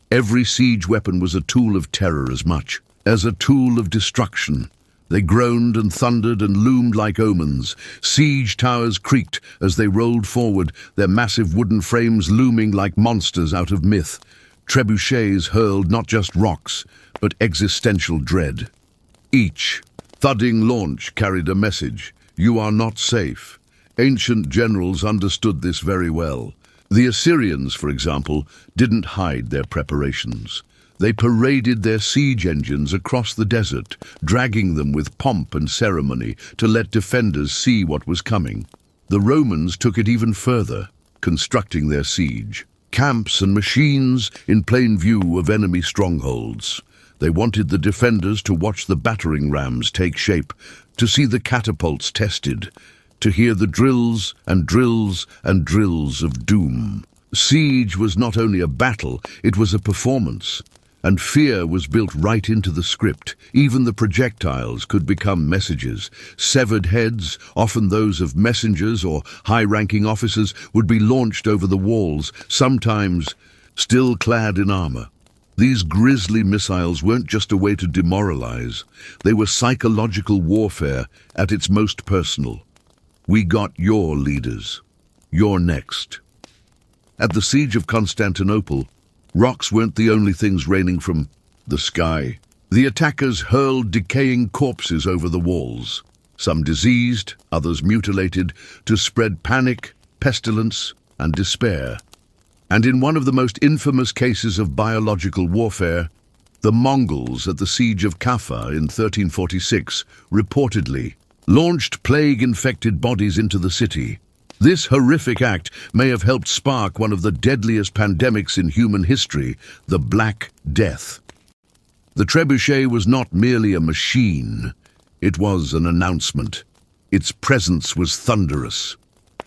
Every siege weapon was a tool of terror as much as a tool of destruction. They groaned and thundered and loomed like omens. Siege towers creaked as they rolled forward, their massive wooden frames looming like monsters out of myth. Trebuchets hurled not just rocks, but existential dread. Each thudding launch carried a message: you are not safe. Ancient generals understood this very well. The Assyrians, for example, didn't hide their preparations. They paraded their siege engines across the desert, dragging them with pomp and ceremony to let defenders see what was coming. The Romans took it even further, constructing their siege camps and machines in plain view of enemy strongholds. They wanted the defenders to watch the battering rams take shape, to see the catapults tested, to hear the drills and drills and drills of doom. Siege was not only a battle, it was a performance. And fear was built right into the script. Even the projectiles could become messages. Severed heads, often those of messengers or high-ranking officers, would be launched over the walls, sometimes still clad in armor. These grisly missiles weren't just a way to demoralize. They were psychological warfare at its most personal. We got your leaders. You're next. At the siege of Constantinople, rocks weren't the only things raining from the sky. The attackers hurled decaying corpses over the walls, some diseased, others mutilated, to spread panic, pestilence, and despair. And in one of the most infamous cases of biological warfare, the Mongols at the siege of Kaffa in 1346 reportedly launched plague-infected bodies into the city. This horrific act may have helped spark one of the deadliest pandemics in human history, the Black Death. The trebuchet was not merely a machine, it was an announcement. Its presence was thunderous.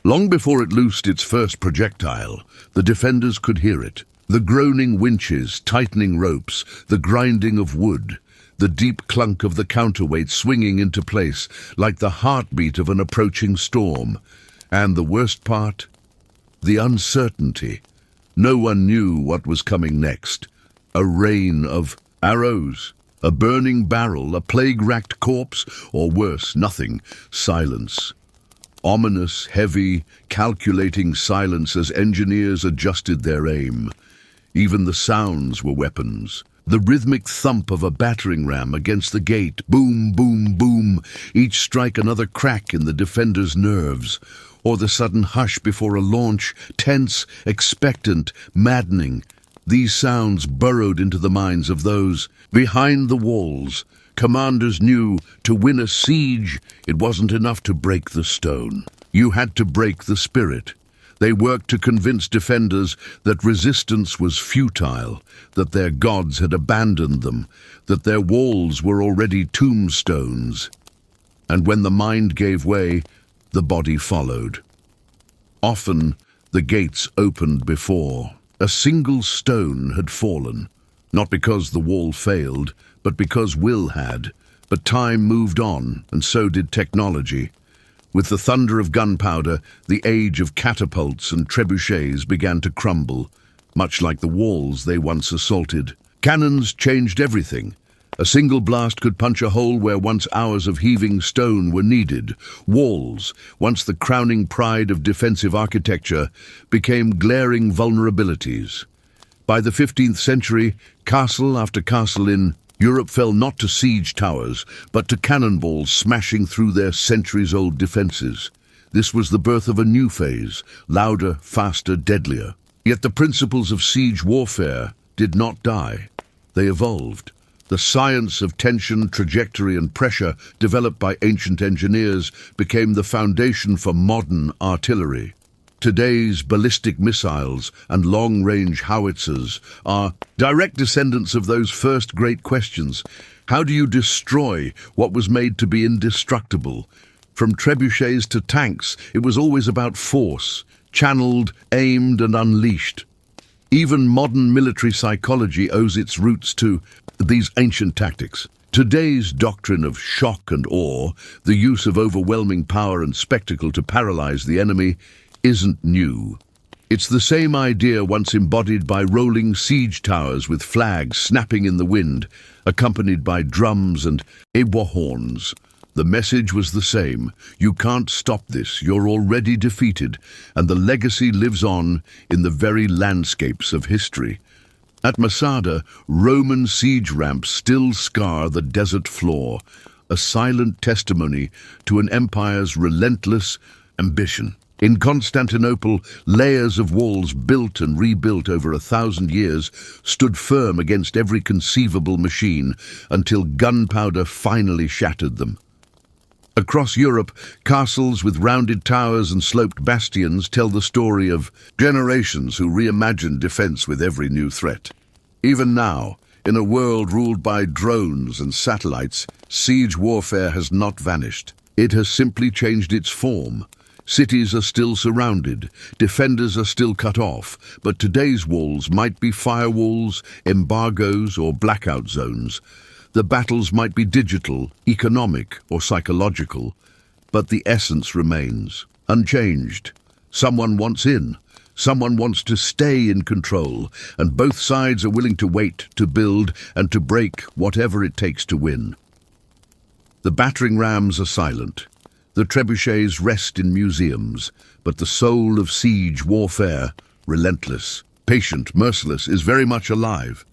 Long before it loosed its first projectile, the defenders could hear it. The groaning winches, tightening ropes, the grinding of wood, the deep clunk of the counterweight swinging into place like the heartbeat of an approaching storm. And the worst part? The uncertainty. No one knew what was coming next. A rain of arrows, a burning barrel, a plague-racked corpse, or worse, nothing, silence. Ominous, heavy, calculating silence as engineers adjusted their aim. Even the sounds were weapons. The rhythmic thump of a battering ram against the gate, boom, boom, boom, each strike another crack in the defender's nerves. Or the sudden hush before a launch, tense, expectant, maddening. These sounds burrowed into the minds of those behind the walls. Commanders knew to win a siege, it wasn't enough to break the stone. You had to break the spirit. They worked to convince defenders that resistance was futile, that their gods had abandoned them, that their walls were already tombstones. And when the mind gave way, the body followed. Often, the gates opened before. A single stone had fallen, not because the wall failed, but because will had. But time moved on, and so did technology. With the thunder of gunpowder, the age of catapults and trebuchets began to crumble, much like the walls they once assaulted. Cannons changed everything. A single blast could punch a hole where once hours of heaving stone were needed. Walls, once the crowning pride of defensive architecture, became glaring vulnerabilities. By the 15th century, castle after castle in Europe fell not to siege towers, but to cannonballs smashing through their centuries-old defenses. This was the birth of a new phase, louder, faster, deadlier. Yet the principles of siege warfare did not die. They evolved. The science of tension, trajectory, and pressure developed by ancient engineers became the foundation for modern artillery. Today's ballistic missiles and long-range howitzers are direct descendants of those first great questions. How do you destroy what was made to be indestructible? From trebuchets to tanks, it was always about force, channeled, aimed, and unleashed. Even modern military psychology owes its roots to these ancient tactics. Today's doctrine of shock and awe, the use of overwhelming power and spectacle to paralyze the enemy, isn't new. It's the same idea once embodied by rolling siege towers with flags snapping in the wind, accompanied by drums and ewa horns. The message was the same. You can't stop this. You're already defeated, and the legacy lives on in the very landscapes of history. At Masada, Roman siege ramps still scar the desert floor, a silent testimony to an empire's relentless ambition. In Constantinople, layers of walls built and rebuilt over 1,000 years stood firm against every conceivable machine until gunpowder finally shattered them. Across Europe, castles with rounded towers and sloped bastions tell the story of generations who reimagined defense with every new threat. Even now, in a world ruled by drones and satellites, siege warfare has not vanished. It has simply changed its form. Cities are still surrounded, defenders are still cut off, but today's walls might be firewalls, embargoes, or blackout zones. The battles might be digital, economic, or psychological, but the essence remains, unchanged. Someone wants in, someone wants to stay in control, and both sides are willing to wait, to build, and to break whatever it takes to win. The battering rams are silent. The trebuchets rest in museums, but the soul of siege warfare, relentless, patient, merciless, is very much alive.